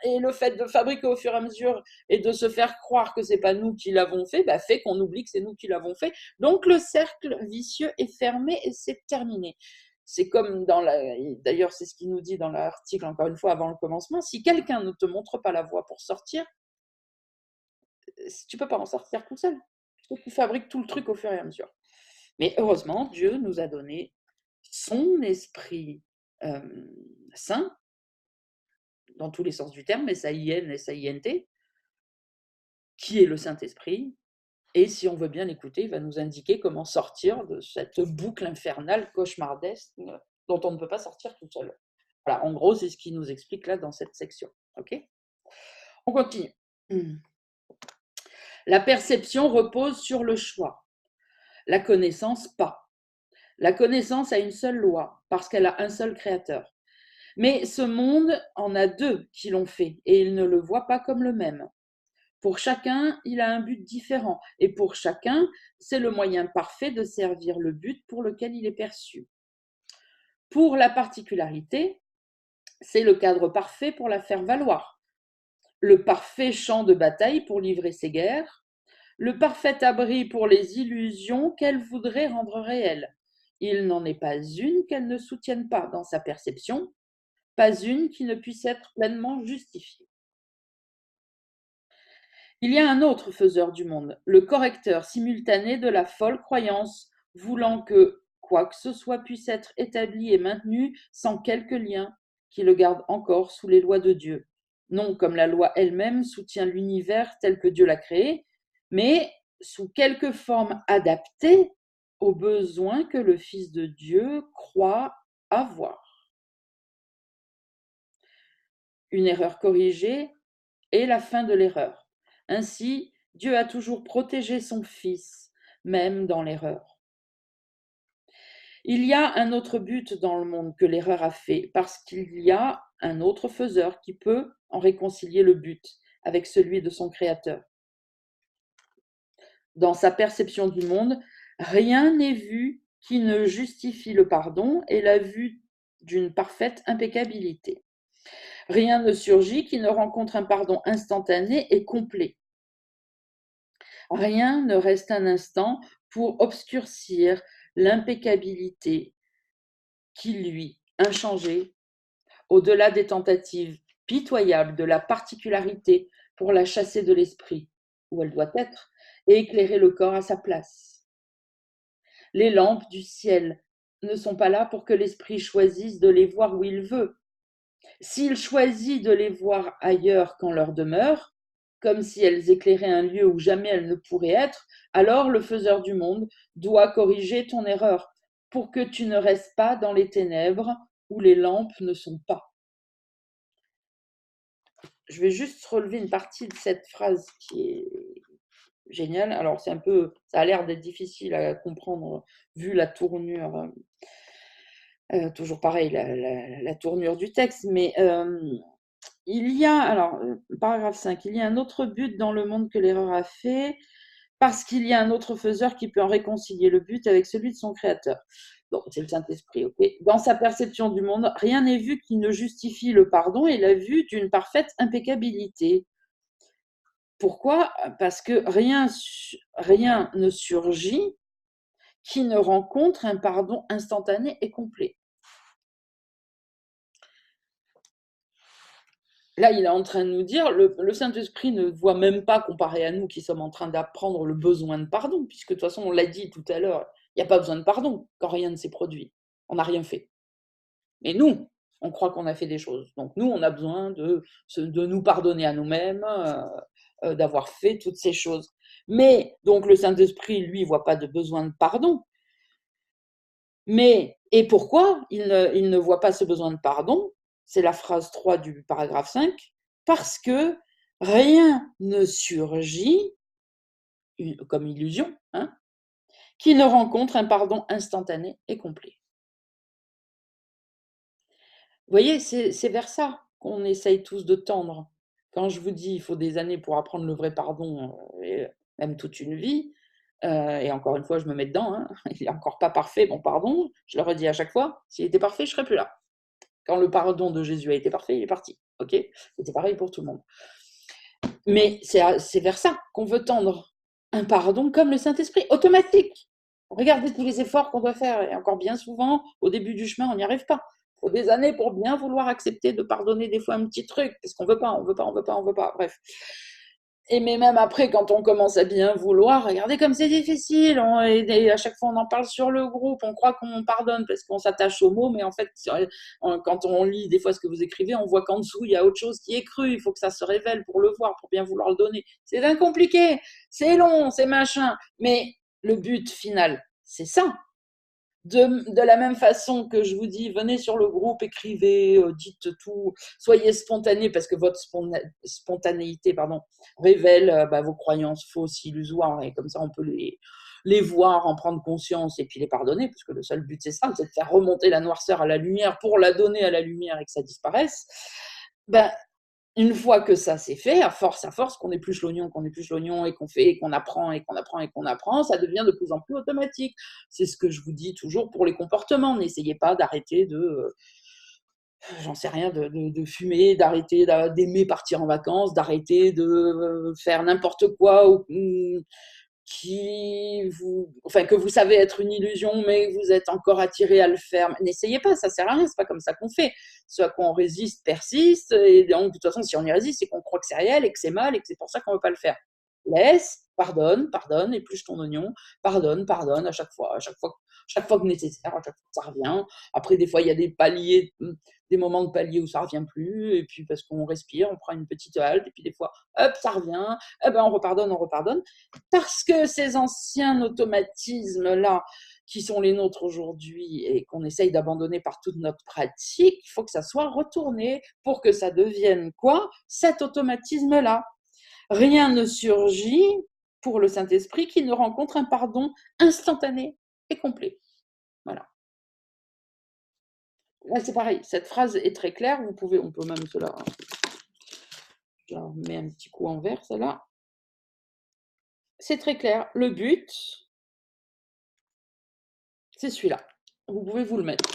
Speaker 1: et le fait de fabriquer au fur et à mesure et de se faire croire que c'est pas nous qui l'avons fait, bah, fait qu'on oublie que c'est nous qui l'avons fait. Donc le cercle vicieux est fermé et c'est terminé. C'est comme d'ailleurs c'est ce qu'il nous dit dans l'article encore une fois avant le commencement, si quelqu'un ne te montre pas la voie pour sortir, tu peux pas en sortir tout seul. Tu fabriques tout le truc au fur et à mesure. Mais heureusement, Dieu nous a donné son esprit saint, dans tous les sens du terme, S-A-I-N, S-A-I-N-T, qui est le Saint-Esprit. Et si on veut bien l'écouter, il va nous indiquer comment sortir de cette boucle infernale cauchemardesque dont on ne peut pas sortir tout seul. Voilà, en gros, c'est ce qu'il nous explique là dans cette section. Ok ? On continue. La perception repose sur le choix. La connaissance, pas. La connaissance a une seule loi, parce qu'elle a un seul créateur. Mais ce monde en a deux qui l'ont fait, et ils ne le voient pas comme le même. Pour chacun, il a un but différent, et pour chacun, c'est le moyen parfait de servir le but pour lequel il est perçu. Pour la particularité, c'est le cadre parfait pour la faire valoir, le parfait champ de bataille pour livrer ses guerres, le parfait abri pour les illusions qu'elle voudrait rendre réelles. Il n'en est pas une qu'elle ne soutienne pas dans sa perception, pas une qui ne puisse être pleinement justifiée. Il y a un autre faiseur du monde, le correcteur simultané de la folle croyance, voulant que quoi que ce soit puisse être établi et maintenu sans quelque lien qui le garde encore sous les lois de Dieu. Non comme la loi elle-même soutient l'univers tel que Dieu l'a créé, mais sous quelque forme adaptée aux besoins que le Fils de Dieu croit avoir. Une erreur corrigée est la fin de l'erreur. Ainsi, Dieu a toujours protégé son Fils, même dans l'erreur. Il y a un autre but dans le monde que l'erreur a fait, parce qu'il y a un autre faiseur qui peut en réconcilier le but avec celui de son Créateur. Dans sa perception du monde, rien n'est vu qui ne justifie le pardon et la vue d'une parfaite impeccabilité. Rien ne surgit qui ne rencontre un pardon instantané et complet. Rien ne reste un instant pour obscurcir l'impeccabilité qui, lui, inchangée, au-delà des tentatives pitoyables de la particularité pour la chasser de l'esprit, où elle doit être, et éclairer le corps à sa place. Les lampes du ciel ne sont pas là pour que l'esprit choisisse de les voir où il veut. S'il choisit de les voir ailleurs qu'en leur demeure, comme si elles éclairaient un lieu où jamais elles ne pourraient être, alors le faiseur du monde doit corriger ton erreur pour que tu ne restes pas dans les ténèbres où les lampes ne sont pas. je vais juste relever une partie de cette phrase qui est géniale. Alors, c'est un peu, ça a l'air d'être difficile à comprendre vu la tournure, toujours pareil, la tournure du texte, mais il y a, alors, paragraphe 5, il y a un autre but dans le monde que l'erreur a fait, parce qu'il y a un autre faiseur qui peut en réconcilier le but avec celui de son créateur. Donc, c'est le Saint-Esprit, ok. Dans sa perception du monde, rien n'est vu qui ne justifie le pardon et la vue d'une parfaite impeccabilité. Pourquoi? Parce que rien ne surgit qui ne rencontre un pardon instantané et complet. Là, il est en train de nous dire, le Saint-Esprit ne voit même pas, comparé à nous qui sommes en train d'apprendre le besoin de pardon, puisque de toute façon, on l'a dit tout à l'heure, il n'y a pas besoin de pardon quand rien ne s'est produit. On n'a rien fait. Mais nous, on croit qu'on a fait des choses. Donc nous, on a besoin de nous pardonner à nous-mêmes, d'avoir fait toutes ces choses. Mais donc le Saint-Esprit, lui, ne voit pas de besoin de pardon. Mais, et pourquoi il ne voit pas ce besoin de pardon? C'est la phrase 3 du paragraphe 5, parce que rien ne surgit, comme illusion, hein, qui ne rencontre un pardon instantané et complet. Vous voyez, c'est vers ça qu'on essaye tous de tendre. Quand je vous dis il faut des années pour apprendre le vrai pardon, et même toute une vie, et encore une fois, je me mets dedans, hein, il n'est encore pas parfait, mon pardon, je le redis à chaque fois, s'il était parfait, je ne serais plus là. Quand le pardon de Jésus a été parfait, il est parti. Ok? C'était pareil pour tout le monde. Mais c'est vers ça qu'on veut tendre. Un pardon comme le Saint-Esprit, automatique. Regardez tous les efforts qu'on doit faire. Et encore bien souvent, au début du chemin, on n'y arrive pas. Il faut des années pour bien vouloir accepter de pardonner des fois un petit truc, parce qu'on veut pas, on veut pas, on veut pas, on veut pas. Bref. Et mais même après, quand on commence à bien vouloir, regardez comme c'est difficile. Et à chaque fois, on en parle sur le groupe. On croit qu'on pardonne parce qu'on s'attache aux mots, mais en fait, quand on lit des fois ce que vous écrivez, on voit qu'en dessous, il y a autre chose qui est cru. Il faut que ça se révèle pour le voir, pour bien vouloir le donner. C'est bien compliqué, c'est long, c'est machin. Mais le but final, c'est ça. De la même façon que je vous dis, venez sur le groupe, écrivez, dites tout, soyez spontané parce que votre spontanéité révèle vos croyances fausses, illusoires, et comme ça on peut les voir, en prendre conscience et puis les pardonner, parce que le seul but c'est ça, c'est de faire remonter la noirceur à la lumière pour la donner à la lumière et que ça disparaisse. Ben, une fois que ça c'est fait, à force, qu'on épluche l'oignon, et qu'on fait, et qu'on apprend, et qu'on apprend, et qu'on apprend, ça devient de plus en plus automatique. C'est ce que je vous dis toujours pour les comportements. N'essayez pas d'arrêter j'en sais rien, de fumer, d'arrêter d'aimer partir en vacances, d'arrêter de faire n'importe quoi que vous savez être une illusion, mais vous êtes encore attiré à le faire. N'essayez pas, ça sert à rien, c'est pas comme ça qu'on fait. Ce à quoi on résiste persiste, et donc de toute façon, si on y résiste, c'est qu'on croit que c'est réel et que c'est mal et que c'est pour ça qu'on veut pas le faire. Laisse, pardonne, épluche ton oignon, pardonne à chaque fois que nécessaire, à chaque fois que ça revient. Après, des fois, il y a des paliers, des moments de palier où ça revient plus, et puis parce qu'on respire, on prend une petite halte, et puis des fois, hop, ça revient, eh ben on repardonne. Parce que ces anciens automatismes-là, qui sont les nôtres aujourd'hui et qu'on essaye d'abandonner par toute notre pratique, il faut que ça soit retourné pour que ça devienne quoi? Cet automatisme-là. Rien ne surgit pour le Saint-Esprit qui ne rencontre un pardon instantané et complet. Voilà. Là, c'est pareil. Cette phrase est très claire. On peut même cela. Je la mets un petit coup en vert, celle-là. C'est très clair. Le but, c'est celui-là. Vous pouvez vous le mettre,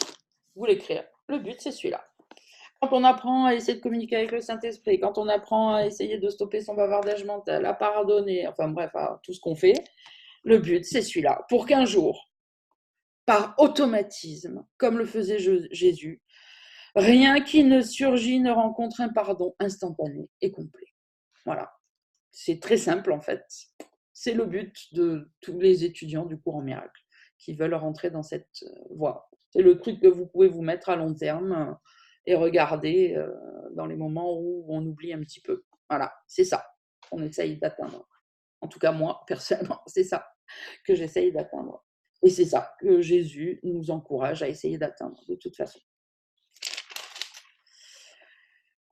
Speaker 1: vous l'écrire. Le but, c'est celui-là. Quand on apprend à essayer de communiquer avec le Saint-Esprit, quand on apprend à essayer de stopper son bavardage mental, à pardonner, enfin bref, à tout ce qu'on fait, le but, c'est celui-là. Pour qu'un jour, par automatisme, comme le faisait Jésus, rien qui ne surgit ne rencontre un pardon instantané et complet. Voilà. C'est très simple en fait. C'est le but de tous les étudiants du cours en miracle qui veulent rentrer dans cette voie. C'est le truc que vous pouvez vous mettre à long terme et regarder dans les moments où on oublie un petit peu. Voilà, c'est ça qu'on essaye d'atteindre. En tout cas, moi, personnellement, c'est ça que j'essaye d'atteindre. Et c'est ça que Jésus nous encourage à essayer d'atteindre de toute façon.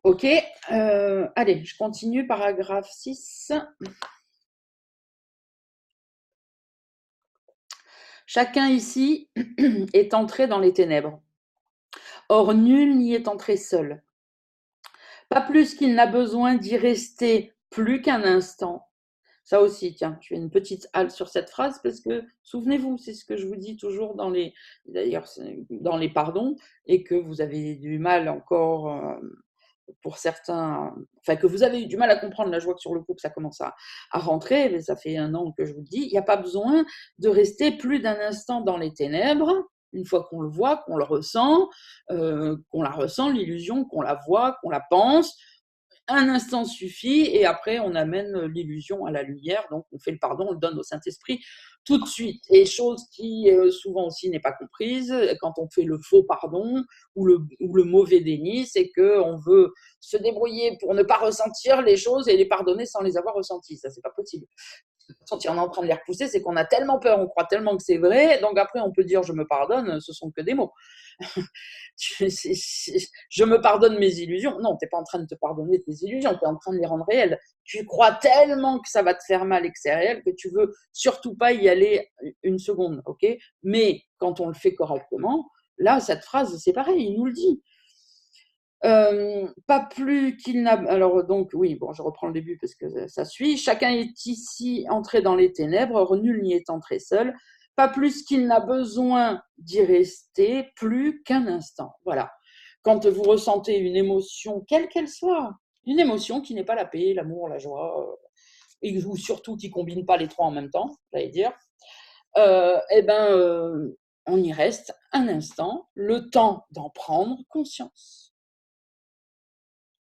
Speaker 1: Ok, allez, je continue, paragraphe 6. Chacun ici est entré dans les ténèbres. Or, nul n'y est entré seul. Pas plus qu'il n'a besoin d'y rester plus qu'un instant. Ça aussi, tiens, je fais une petite halte sur cette phrase parce que, souvenez-vous, c'est ce que je vous dis toujours d'ailleurs, dans les pardons, et que vous avez du mal encore, pour certains, enfin, que vous avez eu du mal à comprendre. Là, je vois que sur le coup, que ça commence à rentrer, mais ça fait 1 an que je vous le dis, il n'y a pas besoin de rester plus d'un instant dans les ténèbres. Une fois qu'on le voit, qu'on le ressent, qu'on la ressent, l'illusion, qu'on la voit, qu'on la pense, un instant suffit et après on amène l'illusion à la lumière, donc on fait le pardon, on le donne au Saint-Esprit tout de suite. Et chose qui souvent aussi n'est pas comprise quand on fait le faux pardon ou le mauvais déni, c'est qu'on veut se débrouiller pour ne pas ressentir les choses et les pardonner sans les avoir ressenties. Ça, c'est pas possible. Quand on est en train de les repousser, c'est qu'on a tellement peur, on croit tellement que c'est vrai, donc après on peut dire je me pardonne, ce sont que des mots. Je me pardonne mes illusions. Non, tu n'es pas en train de te pardonner tes illusions, tu es en train de les rendre réelles. Tu crois tellement que ça va te faire mal et que c'est réel que tu veux surtout pas y aller une seconde, ok? Mais quand on le fait correctement, là, cette phrase, c'est pareil, il nous le dit. Pas plus qu'il n'a. Alors, donc, oui, bon, je reprends le début parce que ça suit. Chacun est ici entré dans les ténèbres, or nul n'y est entré seul. Pas plus qu'il n'a besoin d'y rester plus qu'un instant. Voilà. Quand vous ressentez une émotion, quelle qu'elle soit, une émotion qui n'est pas la paix, l'amour, la joie, ou surtout qui ne combine pas les trois en même temps, j'allais dire, eh ben, on y reste un instant, le temps d'en prendre conscience,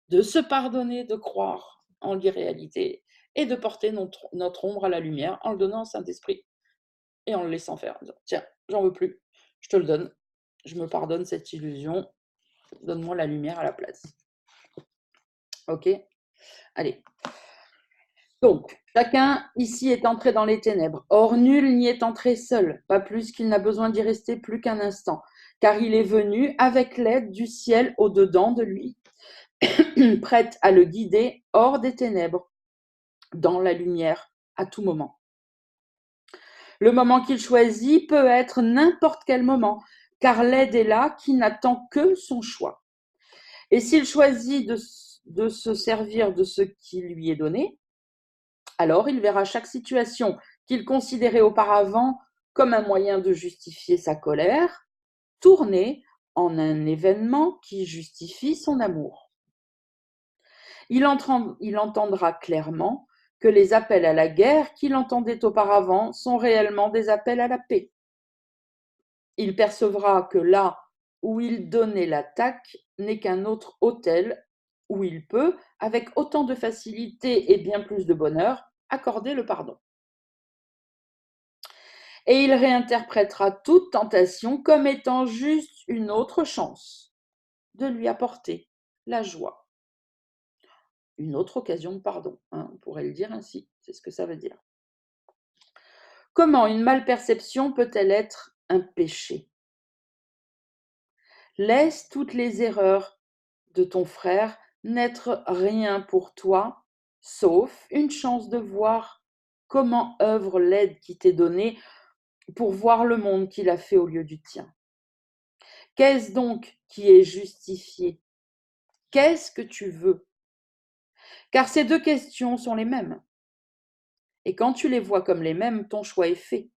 Speaker 1: de se pardonner, de croire en l'irréalité et de porter notre ombre à la lumière en le donnant au Saint-Esprit et en le laissant faire. En disant, tiens, j'en veux plus, je te le donne, je me pardonne cette illusion, donne-moi la lumière à la place. Ok? Allez. Donc, chacun ici est entré dans les ténèbres. Or, nul n'y est entré seul, pas plus qu'il n'a besoin d'y rester plus qu'un instant, car il est venu avec l'aide du ciel au-dedans de lui, prête à le guider hors des ténèbres, dans la lumière, à tout moment. Le moment qu'il choisit peut être n'importe quel moment, car l'aide est là qui n'attend que son choix. Et s'il choisit de se servir de ce qui lui est donné, alors il verra chaque situation qu'il considérait auparavant comme un moyen de justifier sa colère, tourner en un événement qui justifie son amour. Il entendra clairement que les appels à la guerre qu'il entendait auparavant sont réellement des appels à la paix. Il percevra que là où il donnait l'attaque n'est qu'un autre autel où il peut, avec autant de facilité et bien plus de bonheur, accorder le pardon. Et il réinterprétera toute tentation comme étant juste une autre chance de lui apporter la joie. Une autre occasion de pardon, hein, on pourrait le dire ainsi, c'est ce que ça veut dire. Comment une malperception peut-elle être un péché? Laisse toutes les erreurs de ton frère n'être rien pour toi, sauf une chance de voir comment œuvre l'aide qui t'est donnée pour voir le monde qu'il a fait au lieu du tien. Qu'est-ce donc qui est justifié? Qu'est-ce que tu veux? Car ces deux questions sont les mêmes. Et quand tu les vois comme les mêmes, ton choix est fait.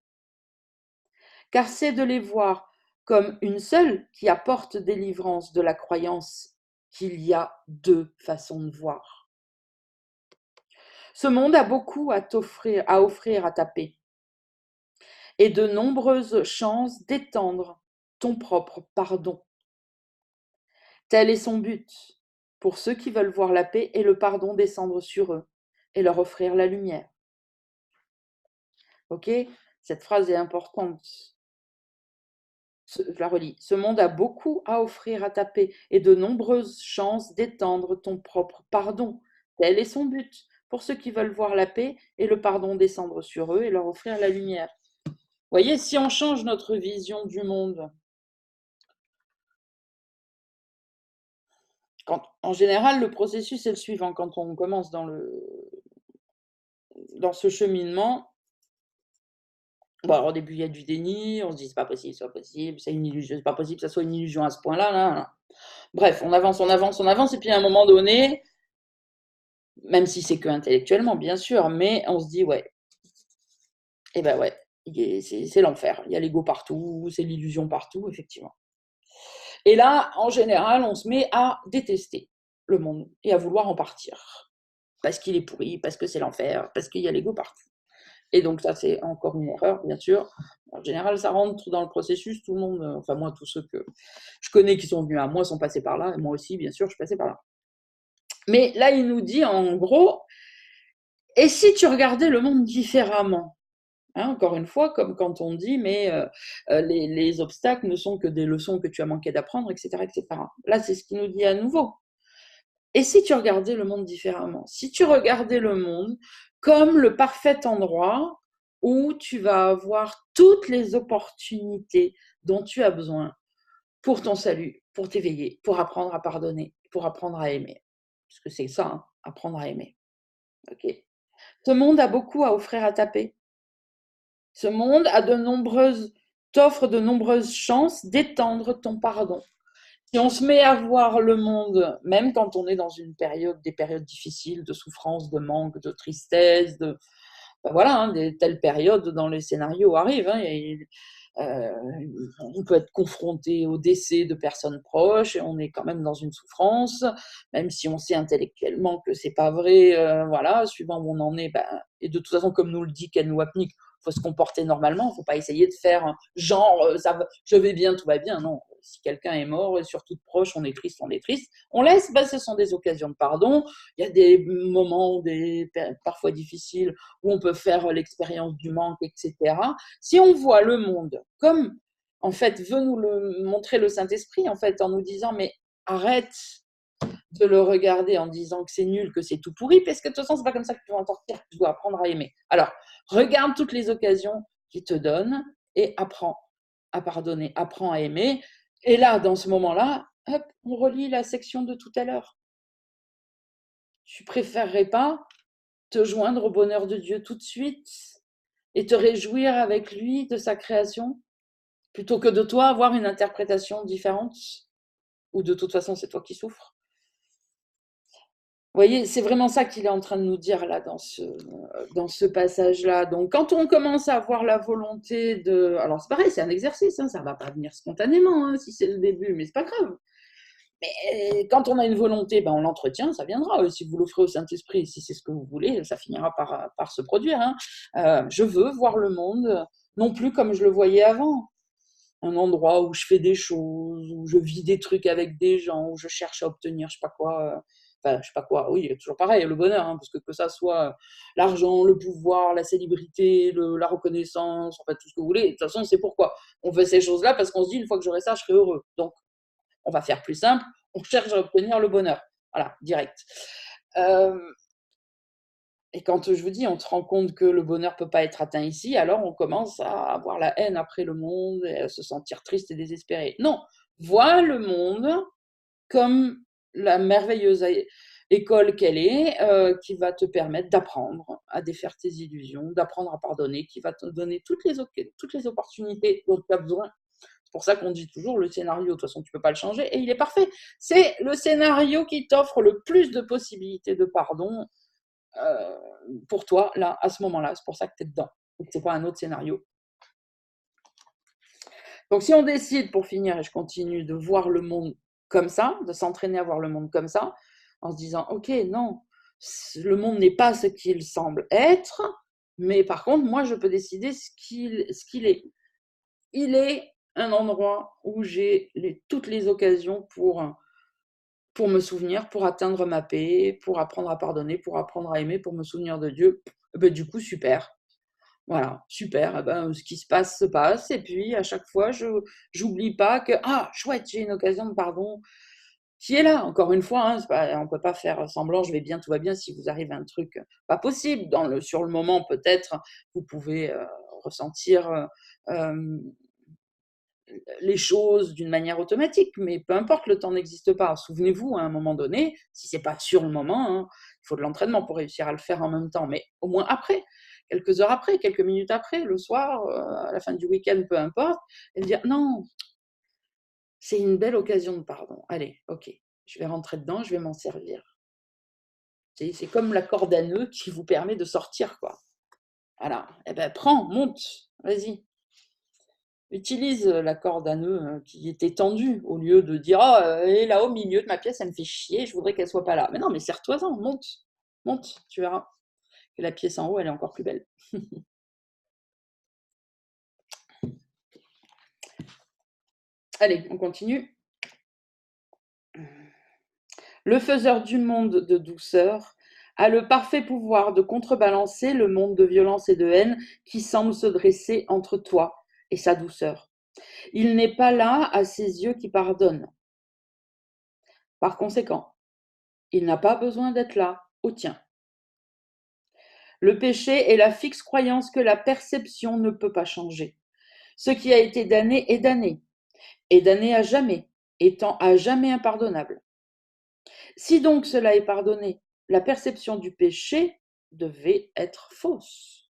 Speaker 1: Car c'est de les voir comme une seule qui apporte délivrance de la croyance qu'il y a deux façons de voir. Ce monde a beaucoup à offrir à ta paix et de nombreuses chances d'étendre ton propre pardon. Tel est son but pour ceux qui veulent voir la paix et le pardon descendre sur eux et leur offrir la lumière. Ok? Cette phrase est importante. Je la relis. Ce monde a beaucoup à offrir à ta paix et de nombreuses chances d'étendre ton propre pardon. Tel est son but pour ceux qui veulent voir la paix et le pardon descendre sur eux et leur offrir la lumière. Vous voyez, si on change notre vision du monde, En général, le processus est le suivant. Quand on commence dans ce cheminement, bon, alors, au début, il y a du déni, on se dit: c'est pas possible, c'est une illusion, c'est pas possible que ça soit une illusion à ce point-là, là, là». Bref, on avance, on avance, on avance, et puis à un moment donné, même si c'est que intellectuellement, bien sûr, mais on se dit: «Ouais, et ben ouais, c'est l'enfer. Il y a l'ego partout, c'est l'illusion partout», effectivement. Et là, en général, on se met à détester le monde et à vouloir en partir. Parce qu'il est pourri, parce que c'est l'enfer, parce qu'il y a l'ego partout. Et donc ça, c'est encore une erreur, bien sûr. En général, ça rentre dans le processus, tout le monde, enfin moi, tous ceux que je connais qui sont venus à moi sont passés par là, et moi aussi, bien sûr, je suis passée par là. Mais là, il nous dit, en gros, et si tu regardais le monde différemment? Hein, encore une fois, comme quand on dit, mais les obstacles ne sont que des leçons que tu as manqué d'apprendre, etc., etc. Là, c'est ce qu'il nous dit à nouveau. Et si tu regardais le monde différemment? Si tu regardais le monde comme le parfait endroit où tu vas avoir toutes les opportunités dont tu as besoin pour ton salut, pour t'éveiller, pour apprendre à pardonner, pour apprendre à aimer. Parce que c'est ça, hein, apprendre à aimer. Ok. Ce monde a beaucoup à offrir à ta paix. Ce monde a t'offre de nombreuses chances d'étendre ton pardon. Si on se met à voir le monde, même quand on est dans des périodes difficiles, de souffrance, de manque, de tristesse, ben voilà, hein, telles périodes dans les scénarios arrivent. Hein, euh, on peut être confronté au décès de personnes proches et on est quand même dans une souffrance, même si on sait intellectuellement que c'est pas vrai. Voilà, suivant où on en est, ben, et de toute façon, comme nous le dit Ken Wapnick, il faut se comporter normalement, il ne faut pas essayer de faire genre je vais bien, tout va bien. Non, si quelqu'un est mort, et surtout de proche, on est triste, on est triste. On laisse, ben, ce sont des occasions de pardon. Il y a des moments, parfois difficiles, où on peut faire l'expérience du manque, etc. Si on voit le monde comme, en fait, veut nous le montrer le Saint-Esprit, en fait, en nous disant, mais arrête de le regarder en disant que c'est nul, que c'est tout pourri, parce que de toute façon, c'est pas comme ça que tu vas en sortir, tu dois apprendre à aimer. Alors, regarde toutes les occasions qu'il te donne et apprends à pardonner, apprends à aimer. Et là, dans ce moment-là, hop, on relit la section de tout à l'heure. Tu préférerais pas te joindre au bonheur de Dieu tout de suite et te réjouir avec lui de sa création, plutôt que de toi avoir une interprétation différente, ou de toute façon, c'est toi qui souffres. Vous voyez, c'est vraiment ça qu'il est en train de nous dire là dans ce passage-là. Donc, quand on commence à avoir la volonté de... Alors, c'est pareil, c'est un exercice, hein, ça ne va pas venir spontanément, hein, si c'est le début, mais c'est pas grave. Mais quand on a une volonté, ben on l'entretient, ça viendra. Si vous l'offrez au Saint-Esprit, si c'est ce que vous voulez, ça finira par se produire. Hein. Je veux voir le monde non plus comme je le voyais avant. Un endroit où je fais des choses, où je vis des trucs avec des gens, où je cherche à obtenir je sais pas quoi. Enfin, je sais pas quoi, oui, toujours pareil, le bonheur, hein, parce que ça soit l'argent, le pouvoir, la célébrité, la reconnaissance, en fait, tout ce que vous voulez. De toute façon, c'est pourquoi on fait ces choses-là, parce qu'on se dit, une fois que j'aurai ça, je serai heureux. Donc, on va faire plus simple, on cherche à obtenir le bonheur. Voilà, direct. Et quand je vous dis, on se rend compte que le bonheur ne peut pas être atteint ici, alors on commence à avoir la haine après le monde, et à se sentir triste et désespéré. Non, vois le monde comme la merveilleuse école qu'elle est, qui va te permettre d'apprendre à défaire tes illusions, d'apprendre à pardonner, qui va te donner toutes les opportunités dont tu as besoin. C'est pour ça qu'on dit toujours le scénario, de toute façon, tu ne peux pas le changer, et il est parfait. C'est le scénario qui t'offre le plus de possibilités de pardon pour toi, là, à ce moment-là. C'est pour ça que tu es dedans, et que ce n'est pas un autre scénario. Donc, si on décide, pour finir, et je continue, de voir le monde comme ça, de s'entraîner à voir le monde comme ça, en se disant, ok, non, le monde n'est pas ce qu'il semble être, mais par contre, moi, je peux décider ce qu'il est. Il est un endroit où j'ai toutes les occasions pour me souvenir, pour atteindre ma paix, pour apprendre à pardonner, pour apprendre à aimer, pour me souvenir de Dieu. Ben, du coup, super. Voilà, super. Eh ben, ce qui se passe. Et puis, à chaque fois, je n'oublie pas que, ah, chouette, j'ai une occasion de pardon qui est là. Encore une fois, hein, on ne peut pas faire semblant, je vais bien, tout va bien, si vous arrive un truc pas possible. Sur le moment, peut-être, vous pouvez ressentir les choses d'une manière automatique, mais peu importe, le temps n'existe pas. Souvenez-vous, à un moment donné, si ce n'est pas sur le moment, hein, il faut de l'entraînement pour réussir à le faire en même temps, mais au moins après, quelques heures après, quelques minutes après, le soir, à la fin du week-end, peu importe, et dire non, c'est une belle occasion de pardon. Allez, ok, je vais rentrer dedans, je vais m'en servir. C'est comme la corde à nœud qui vous permet de sortir, quoi. Voilà, eh ben prends, monte, vas-y. Utilise la corde à nœud qui était tendue au lieu de dire oh, elle est là au milieu de ma pièce, elle me fait chier, je voudrais qu'elle soit pas là. Mais non, mais serre-toi-en, monte, monte, tu verras. Et la pièce en haut, elle est encore plus belle. Allez, on continue. Le faiseur du monde de douceur a le parfait pouvoir de contrebalancer le monde de violence et de haine qui semble se dresser entre toi et sa douceur. Il n'est pas là à ses yeux qui pardonnent. Par conséquent, il n'a pas besoin d'être là au tien. Le péché est la fixe croyance que la perception ne peut pas changer. Ce qui a été damné est damné, et damné à jamais, étant à jamais impardonnable. Si donc cela est pardonné, la perception du péché devait être fausse.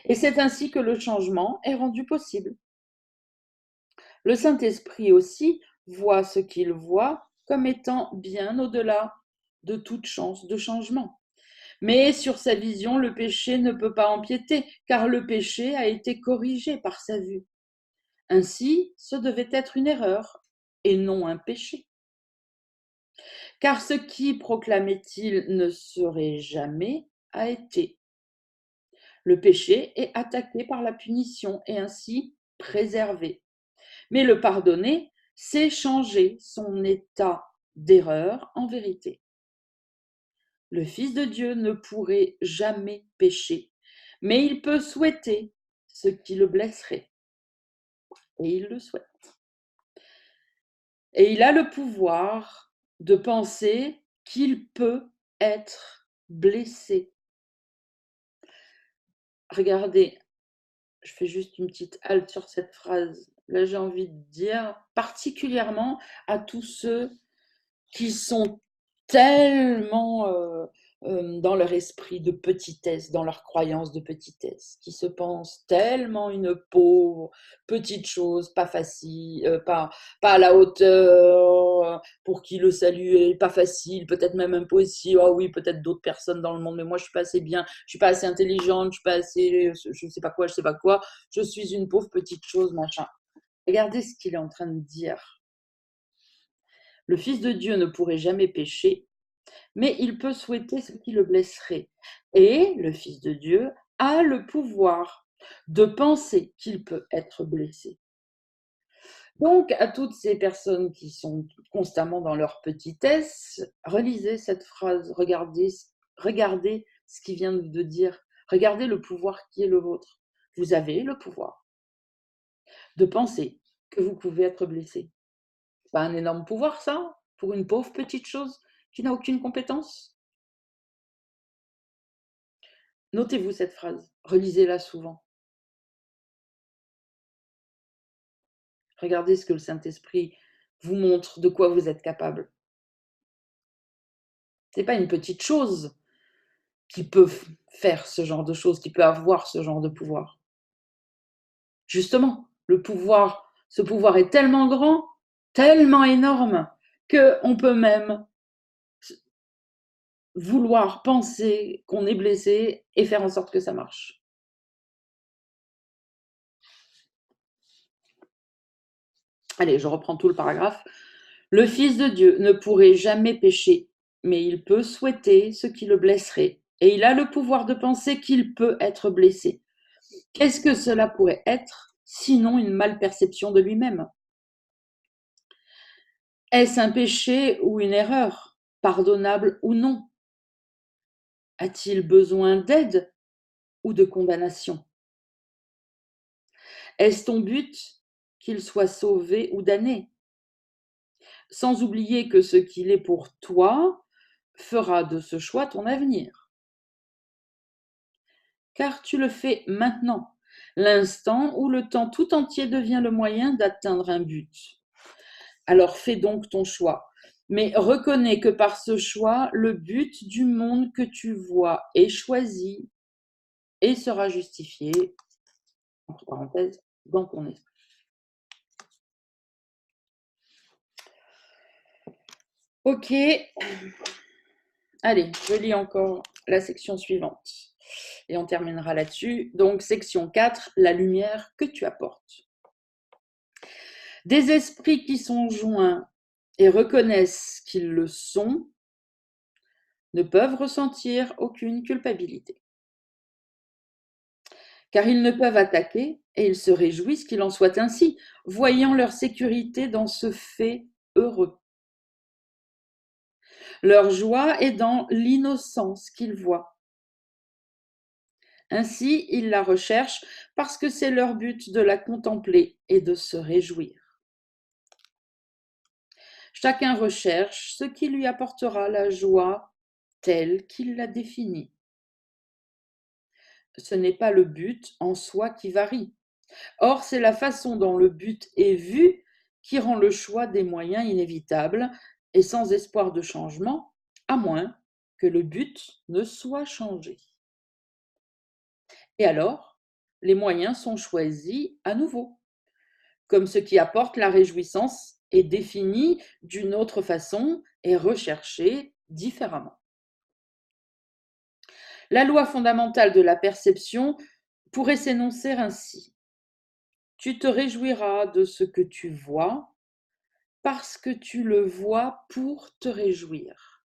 Speaker 1: Et c'est ainsi que le changement est rendu possible. Le Saint-Esprit aussi voit ce qu'il voit comme étant bien au-delà de toute chance de changement. Mais sur sa vision, le péché ne peut pas empiéter, car le péché a été corrigé par sa vue. Ainsi, ce devait être une erreur, et non un péché. Car ce qui, proclamait-il, ne serait jamais, a été. Le péché est attaqué par la punition et ainsi préservé. Mais le pardonner, c'est changer son état d'erreur en vérité. Le Fils de Dieu ne pourrait jamais pécher, mais il peut souhaiter ce qui le blesserait. Et il le souhaite. Et il a le pouvoir de penser qu'il peut être blessé. Regardez, je fais juste une petite halte sur cette phrase. Là, j'ai envie de dire particulièrement à tous ceux qui sont tellement dans leur esprit de petitesse, dans leur croyance de petitesse, qui se pensent tellement une pauvre petite chose, pas facile, pas à la hauteur, pour qui le salut est pas facile, peut-être même impossible. Ah oui, peut-être d'autres personnes dans le monde, mais moi je suis pas assez bien, je suis pas assez intelligente, je suis pas assez, je sais pas quoi, je suis une pauvre petite chose, machin. Regardez ce qu'il est en train de dire. Le Fils de Dieu ne pourrait jamais pécher, mais il peut souhaiter ce qui le blesserait. Et le Fils de Dieu a le pouvoir de penser qu'il peut être blessé. Donc, à toutes ces personnes qui sont constamment dans leur petitesse, relisez cette phrase, regardez ce qu'il vient de dire, regardez le pouvoir qui est le vôtre. Vous avez le pouvoir de penser que vous pouvez être blessé. C'est pas un énorme pouvoir, ça, pour une pauvre petite chose qui n'a aucune compétence? Notez-vous cette phrase, relisez-la souvent. Regardez ce que le Saint-Esprit vous montre, de quoi vous êtes capable. Ce n'est pas une petite chose qui peut faire ce genre de choses, qui peut avoir ce genre de pouvoir. Justement, ce pouvoir est tellement grand, tellement énorme, qu'on peut même vouloir penser qu'on est blessé et faire en sorte que ça marche. Allez, je reprends tout le paragraphe. Le Fils de Dieu ne pourrait jamais pécher, mais il peut souhaiter ce qui le blesserait, et il a le pouvoir de penser qu'il peut être blessé. Qu'est-ce que cela pourrait être, sinon une malperception de lui-même? Est-ce un péché ou une erreur, pardonnable ou non? A-t-il besoin d'aide ou de condamnation? Est-ce ton but qu'il soit sauvé ou damné? Sans oublier que ce qu'il est pour toi fera de ce choix ton avenir. Car tu le fais maintenant, l'instant où le temps tout entier devient le moyen d'atteindre un but. Alors fais donc ton choix, mais reconnais que par ce choix, le but du monde que tu vois est choisi et sera justifié, entre parenthèses, dans ton esprit. Ok, allez, je lis encore la section suivante et on terminera là-dessus. Donc, section 4, la lumière que tu apportes. Des esprits qui sont joints et reconnaissent qu'ils le sont ne peuvent ressentir aucune culpabilité. Car ils ne peuvent attaquer et ils se réjouissent qu'il en soit ainsi, voyant leur sécurité dans ce fait heureux. Leur joie est dans l'innocence qu'ils voient. Ainsi, ils la recherchent parce que c'est leur but de la contempler et de se réjouir. Chacun recherche ce qui lui apportera la joie telle qu'il l'a définie. Ce n'est pas le but en soi qui varie. Or, c'est la façon dont le but est vu qui rend le choix des moyens inévitable et sans espoir de changement, à moins que le but ne soit changé. Et alors, les moyens sont choisis à nouveau, comme ce qui apporte la réjouissance est défini d'une autre façon et recherché différemment. La loi fondamentale de la perception pourrait s'énoncer ainsi. Tu te réjouiras de ce que tu vois parce que tu le vois pour te réjouir.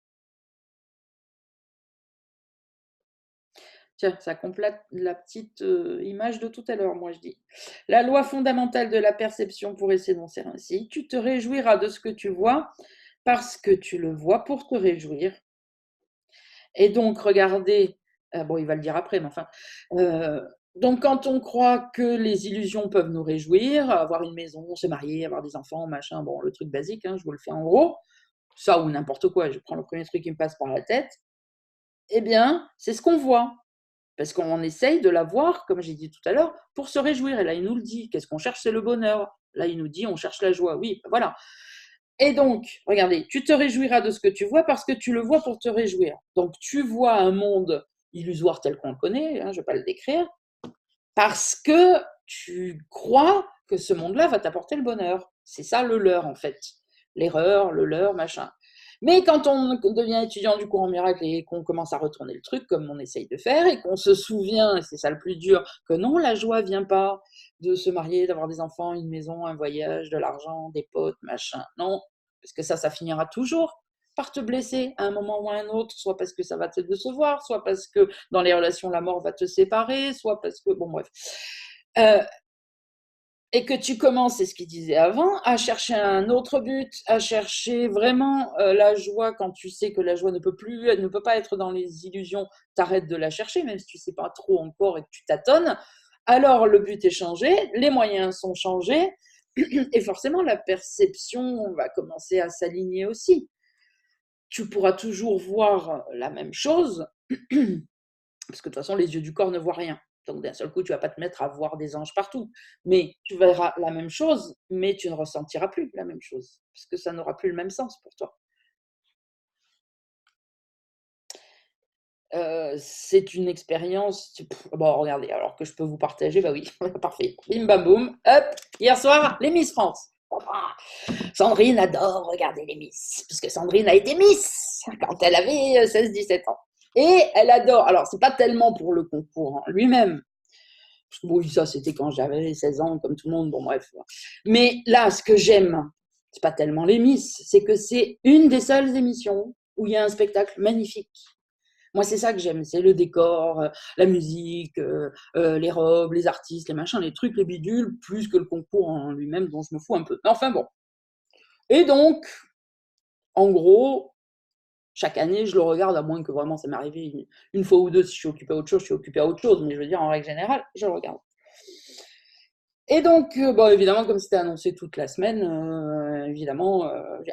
Speaker 1: Tiens, ça complète la petite image de tout à l'heure, moi je dis. La loi fondamentale de la perception pourrait s'énoncer ainsi. Tu te réjouiras de ce que tu vois parce que tu le vois pour te réjouir. Et donc, regardez, bon, il va le dire après, mais enfin, donc quand on croit que les illusions peuvent nous réjouir, avoir une maison, se marier, avoir des enfants, machin, bon, le truc basique, hein, je vous le fais en gros, ça ou n'importe quoi, je prends le premier truc qui me passe par la tête, eh bien, c'est ce qu'on voit. Parce qu'on essaye de la voir, comme j'ai dit tout à l'heure, pour se réjouir. Et là, il nous le dit. Qu'est-ce qu'on cherche? C'est le bonheur. Là, il nous dit, on cherche la joie. Oui, voilà. Et donc, regardez, tu te réjouiras de ce que tu vois parce que tu le vois pour te réjouir. Donc, tu vois un monde illusoire tel qu'on le connaît, hein, je ne vais pas le décrire, parce que tu crois que ce monde-là va t'apporter le bonheur. C'est ça le leurre, en fait. L'erreur, le leurre, machin. Mais quand on devient étudiant du courant miracle et qu'on commence à retourner le truc comme on essaye de faire et qu'on se souvient, et c'est ça le plus dur, que non, la joie vient pas de se marier, d'avoir des enfants, une maison, un voyage, de l'argent, des potes, machin. Non, parce que ça finira toujours par te blesser à un moment ou à un autre, soit parce que ça va te décevoir, soit parce que dans les relations, la mort va te séparer, soit parce que, bon bref. Et que tu commences, c'est ce qu'il disait avant, à chercher un autre but, à chercher vraiment la joie quand tu sais que la joie ne peut plus, elle ne peut pas être dans les illusions, t'arrêtes de la chercher, même si tu ne sais pas trop encore et que tu tâtonnes. Alors le but est changé, les moyens sont changés, et forcément la perception va commencer à s'aligner aussi. Tu pourras toujours voir la même chose, parce que de toute façon, les yeux du corps ne voient rien. Donc d'un seul coup, tu ne vas pas te mettre à voir des anges partout. Mais tu verras la même chose, mais tu ne ressentiras plus la même chose, parce que ça n'aura plus le même sens pour toi. C'est une expérience. Bon, regardez, alors que je peux vous partager, bah oui, parfait. Bim bam boum, hop, hier soir, les Miss France. Sandrine adore regarder les Miss, puisque Sandrine a été Miss quand elle avait 16-17 ans. Et elle adore, alors c'est pas tellement pour le concours en lui-même, oui, ça c'était quand j'avais 16 ans, comme tout le monde, bon bref. Mais là, ce que j'aime, c'est pas tellement les Miss, c'est que c'est une des seules émissions où il y a un spectacle magnifique. Moi, c'est ça que j'aime, c'est le décor, la musique, les robes, les artistes, les machins, les trucs, les bidules, plus que le concours en lui-même dont je me fous un peu. Mais enfin bon. Et donc, en gros, chaque année, je le regarde, à moins que vraiment ça m'est arrivé une fois ou deux, si je suis occupé à autre chose, je suis occupé à autre chose, mais je veux dire, en règle générale, je le regarde. Et donc, bon, évidemment, comme c'était annoncé toute la semaine, évidemment,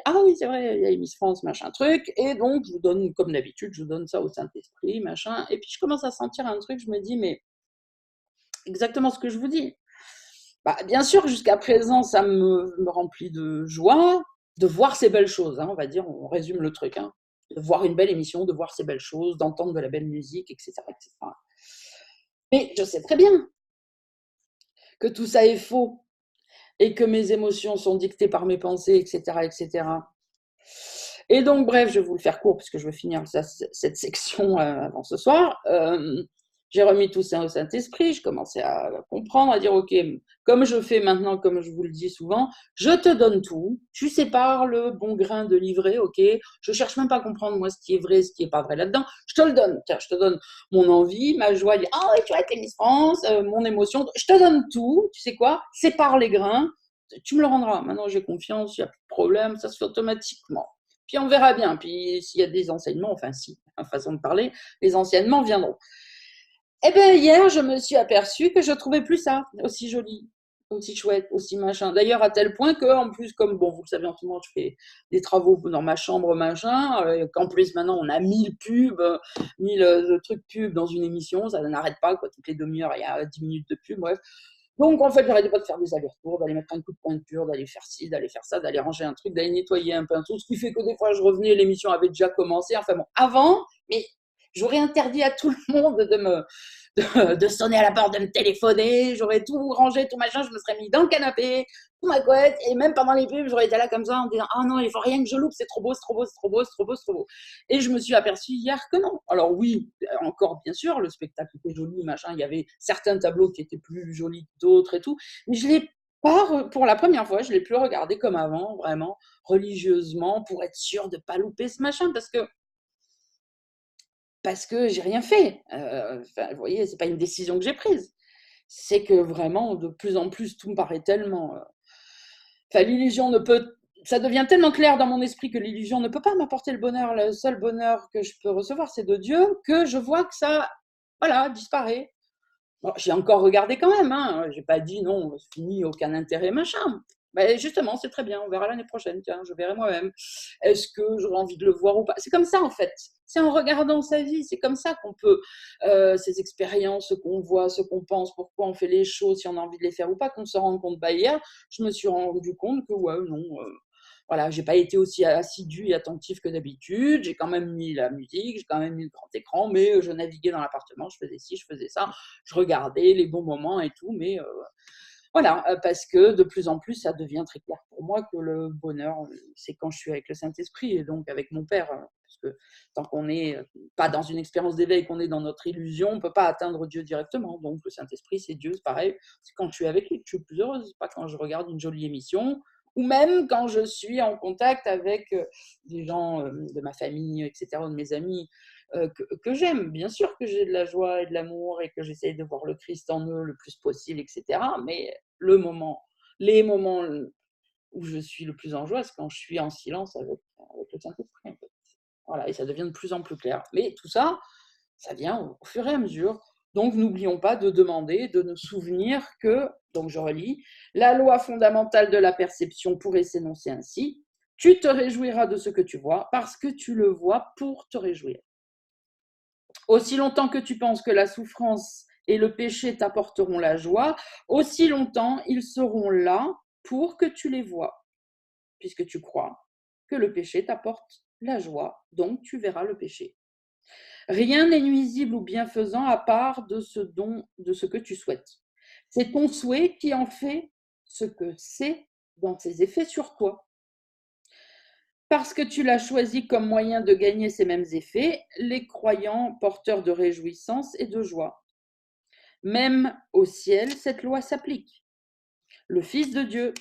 Speaker 1: ah oui, c'est vrai, il y a Miss France, machin truc. Et donc, je vous donne, comme d'habitude, je vous donne ça au Saint-Esprit, machin. Et puis, je commence à sentir un truc, je me dis, mais exactement ce que je vous dis. Bah, bien sûr, jusqu'à présent, ça me remplit de joie de voir ces belles choses, hein, on va dire, on résume le truc, hein, de voir une belle émission, de voir ces belles choses, d'entendre de la belle musique, etc., etc. Mais je sais très bien que tout ça est faux et que mes émotions sont dictées par mes pensées, etc., etc. Et donc, bref, je vais vous le faire court puisque je veux finir cette section avant ce soir. J'ai remis tout ça au Saint-Esprit, je commençais à comprendre, à dire, ok, comme je fais maintenant, comme je vous le dis souvent, je te donne tout, tu sépares le bon grain de l'ivraie, ok, je cherche même pas à comprendre moi ce qui est vrai, ce qui est pas vrai là-dedans, je te le donne, tiens, je te donne mon envie, ma joie, ah oui, tu as été Miss France, mon émotion, je te donne tout, tu sais quoi, sépare les grains, tu me le rendras, maintenant j'ai confiance, il n'y a plus de problème, ça se fait automatiquement. Puis on verra bien, puis s'il y a des enseignements, enfin si, façon de parler, les enseignements viendront. Eh bien, hier, je me suis aperçue que je trouvais plus ça aussi joli, aussi chouette, aussi machin. D'ailleurs, à tel point que, en plus, comme bon, vous le savez, en ce moment, je fais des travaux dans ma chambre, machin, qu'en plus, maintenant, on a 1000 pubs, 1000 trucs pubs dans une émission, ça n'arrête pas, quoi. Toutes les demi-heures, il y a 10 minutes de pub, bref. Donc, en fait, j'arrêtais pas de faire des allers-retours, d'aller mettre un coup de pointure, d'aller faire ci, d'aller faire ça, d'aller ranger un truc, d'aller nettoyer un pinceau, ce qui fait que des fois, je revenais, l'émission avait déjà commencé. Enfin bon, avant, mais j'aurais interdit à tout le monde de sonner à la porte, de me téléphoner, j'aurais tout rangé, tout machin, je me serais mis dans le canapé, sous ma couette, et même pendant les pubs, j'aurais été là comme ça en disant ah non, il faut rien que je loupe, c'est trop beau, c'est trop beau, c'est trop beau, c'est trop beau, c'est trop beau. Et je me suis aperçue hier que non. Alors oui, encore bien sûr, le spectacle était joli, machin, il y avait certains tableaux qui étaient plus jolis que d'autres et tout, mais je l'ai pas, pour la première fois, je l'ai plus regardé comme avant, vraiment religieusement, pour être sûre de pas louper ce machin, parce que j'ai rien fait. Vous voyez, c'est pas une décision que j'ai prise. C'est que vraiment, de plus en plus, tout me paraît tellement. Enfin, l'illusion ne peut. Ça devient tellement clair dans mon esprit que l'illusion ne peut pas m'apporter le bonheur. Le seul bonheur que je peux recevoir, c'est de Dieu, que je vois que ça, voilà, disparaît. Bon, j'ai encore regardé quand même, hein. J'ai pas dit non, c'est fini, aucun intérêt, machin. Ben justement, c'est très bien, on verra l'année prochaine, tiens, je verrai moi-même. Est-ce que j'aurai envie de le voir ou pas? C'est comme ça en fait. C'est en regardant sa vie, c'est comme ça qu'on peut, ces expériences, ce qu'on voit, ce qu'on pense, pourquoi on fait les choses, si on a envie de les faire ou pas, qu'on se rend compte. Bah, hier, je me suis rendu compte que, ouais, non, voilà, j'ai pas été aussi assidue et attentive que d'habitude. J'ai quand même mis la musique, j'ai quand même mis le grand écran, mais je naviguais dans l'appartement, je faisais ci, je faisais ça, je regardais les bons moments et tout, mais voilà, parce que de plus en plus, ça devient très clair pour moi que le bonheur, c'est quand je suis avec le Saint-Esprit et donc avec mon Père. Parce que tant qu'on n'est pas dans une expérience d'éveil, qu'on est dans notre illusion, on ne peut pas atteindre Dieu directement. Donc le Saint-Esprit, c'est Dieu, c'est pareil. C'est quand je suis avec lui que je suis plus heureuse, pas quand je regarde une jolie émission ou même quand je suis en contact avec des gens de ma famille, etc., ou de mes amis que j'aime. Bien sûr que j'ai de la joie et de l'amour et que j'essaye de voir le Christ en eux le plus possible, etc. Mais les moments où je suis le plus en joie, c'est quand je suis en silence avec le Saint-Esprit. En fait. Voilà, et ça devient de plus en plus clair. Mais tout ça, ça vient au fur et à mesure. Donc, n'oublions pas de demander, de nous souvenir que, donc je relis, la loi fondamentale de la perception pourrait s'énoncer ainsi. Tu te réjouiras de ce que tu vois parce que tu le vois pour te réjouir. Aussi longtemps que tu penses que la souffrance et le péché t'apporteront la joie, aussi longtemps ils seront là pour que tu les vois, puisque tu crois que le péché t'apporte la joie, donc tu verras le péché. Rien n'est nuisible ou bienfaisant à part de ce que tu souhaites. C'est ton souhait qui en fait ce que c'est dans ses effets sur toi. Parce que tu l'as choisi comme moyen de gagner ces mêmes effets, les croyants porteurs de réjouissance et de joie. Même au ciel, cette loi s'applique. Le Fils de Dieu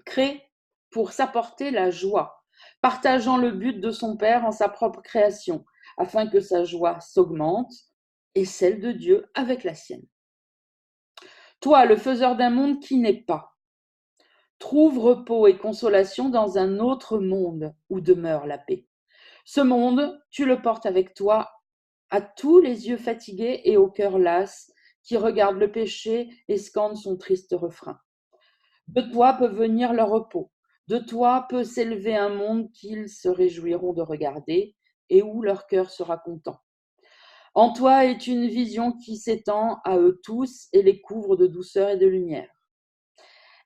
Speaker 1: crée pour s'apporter la joie, partageant le but de son Père en sa propre création, afin que sa joie s'augmente et celle de Dieu avec la sienne. Toi, le faiseur d'un monde qui n'est pas, trouve repos et consolation dans un autre monde où demeure la paix. Ce monde, tu le portes avec toi à tous les yeux fatigués et au cœur las, qui regardent le péché et scandent son triste refrain. De toi peut venir leur repos, de toi peut s'élever un monde qu'ils se réjouiront de regarder et où leur cœur sera content. En toi est une vision qui s'étend à eux tous et les couvre de douceur et de lumière.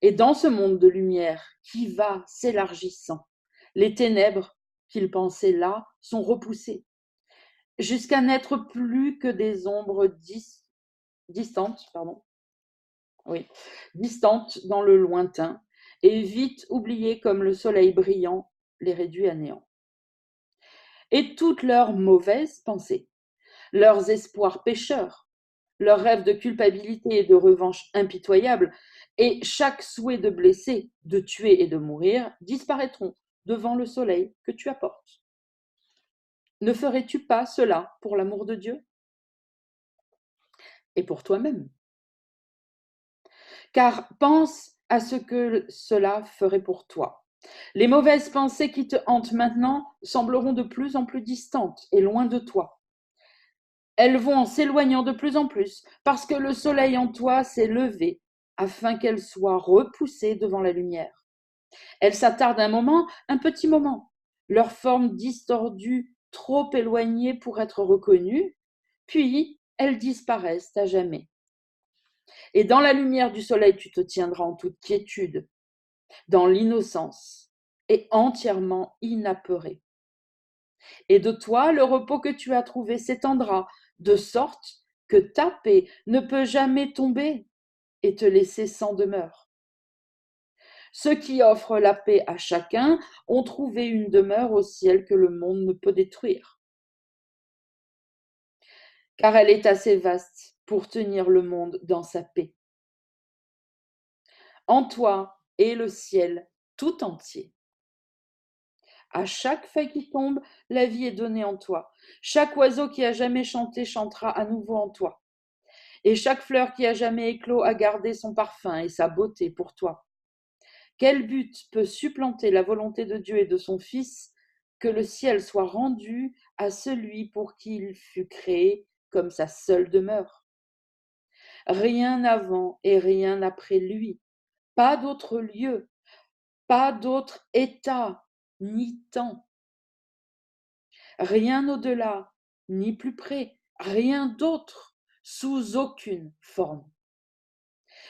Speaker 1: Et dans ce monde de lumière qui va s'élargissant, les ténèbres qu'ils pensaient là sont repoussées, jusqu'à n'être plus que des ombres distantes, distantes dans le lointain, et vite oubliées comme le soleil brillant les réduit à néant. Et toutes leurs mauvaises pensées, leurs espoirs pécheurs, leurs rêves de culpabilité et de revanche impitoyable, et chaque souhait de blesser, de tuer et de mourir disparaîtront devant le soleil que tu apportes. Ne ferais-tu pas cela pour l'amour de Dieu et pour toi-même? Car pense à ce que cela ferait pour toi. Les mauvaises pensées qui te hantent maintenant sembleront de plus en plus distantes et loin de toi. Elles vont en s'éloignant de plus en plus parce que le soleil en toi s'est levé afin qu'elles soient repoussées devant la lumière. Elles s'attardent un petit moment, leur forme distordue, trop éloignée pour être reconnue, puis elles disparaissent à jamais. Et dans la lumière du soleil, tu te tiendras en toute quiétude, dans l'innocence et entièrement inapeuré. Et de toi, le repos que tu as trouvé s'étendra, de sorte que ta paix ne peut jamais tomber et te laisser sans demeure. Ceux qui offrent la paix à chacun ont trouvé une demeure au ciel que le monde ne peut détruire, car elle est assez vaste pour tenir le monde dans sa paix. En toi est le ciel tout entier. À chaque feuille qui tombe, la vie est donnée en toi. Chaque oiseau qui a jamais chanté chantera à nouveau en toi. Et chaque fleur qui a jamais éclos a gardé son parfum et sa beauté pour toi. Quel but peut supplanter la volonté de Dieu et de son Fils que le ciel soit rendu à celui pour qui il fut créé comme sa seule demeure? Rien avant et rien après lui, pas d'autre lieu, pas d'autre état, ni temps. Rien au-delà, ni plus près, rien d'autre, sous aucune forme.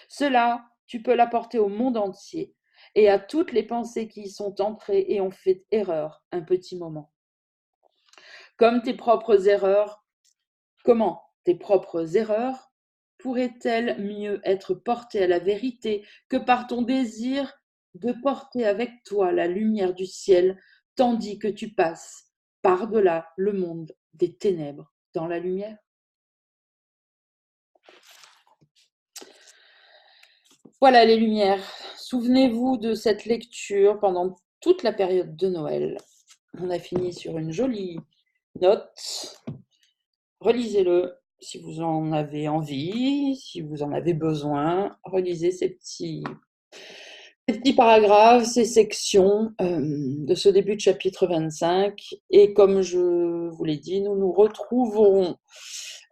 Speaker 1: Cela, tu peux l'apporter au monde entier et à toutes les pensées qui y sont entrées et ont fait erreur un petit moment. Comme tes propres erreurs, comment tes propres erreurs pourraient-elles mieux être portées à la vérité que par ton désir de porter avec toi la lumière du ciel, tandis que tu passes par-delà le monde des ténèbres dans la lumière? Voilà les lumières. Souvenez-vous de cette lecture pendant toute la période de Noël. On a fini sur une jolie note. Relisez-le si vous en avez envie, si vous en avez besoin. Relisez ces petits paragraphes, ces sections de ce début de chapitre 25. Et comme je vous l'ai dit, nous nous retrouverons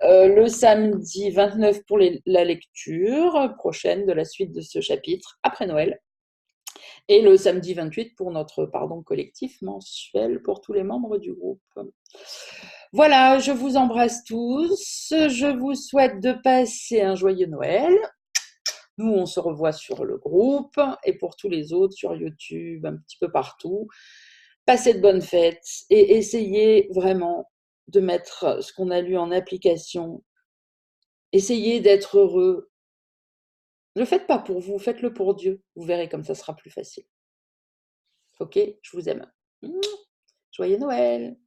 Speaker 1: le samedi 29 pour la lecture prochaine de la suite de ce chapitre après Noël. Et le samedi 28 pour notre pardon collectif mensuel pour tous les membres du groupe. Voilà, je vous embrasse tous. Je vous souhaite de passer un joyeux Noël. Nous, on se revoit sur le groupe et pour tous les autres sur YouTube, un petit peu partout. Passez de bonnes fêtes et essayez vraiment de mettre ce qu'on a lu en application. Essayez d'être heureux. Ne le faites pas pour vous, faites-le pour Dieu. Vous verrez comme ça sera plus facile. Ok, je vous aime. Joyeux Noël!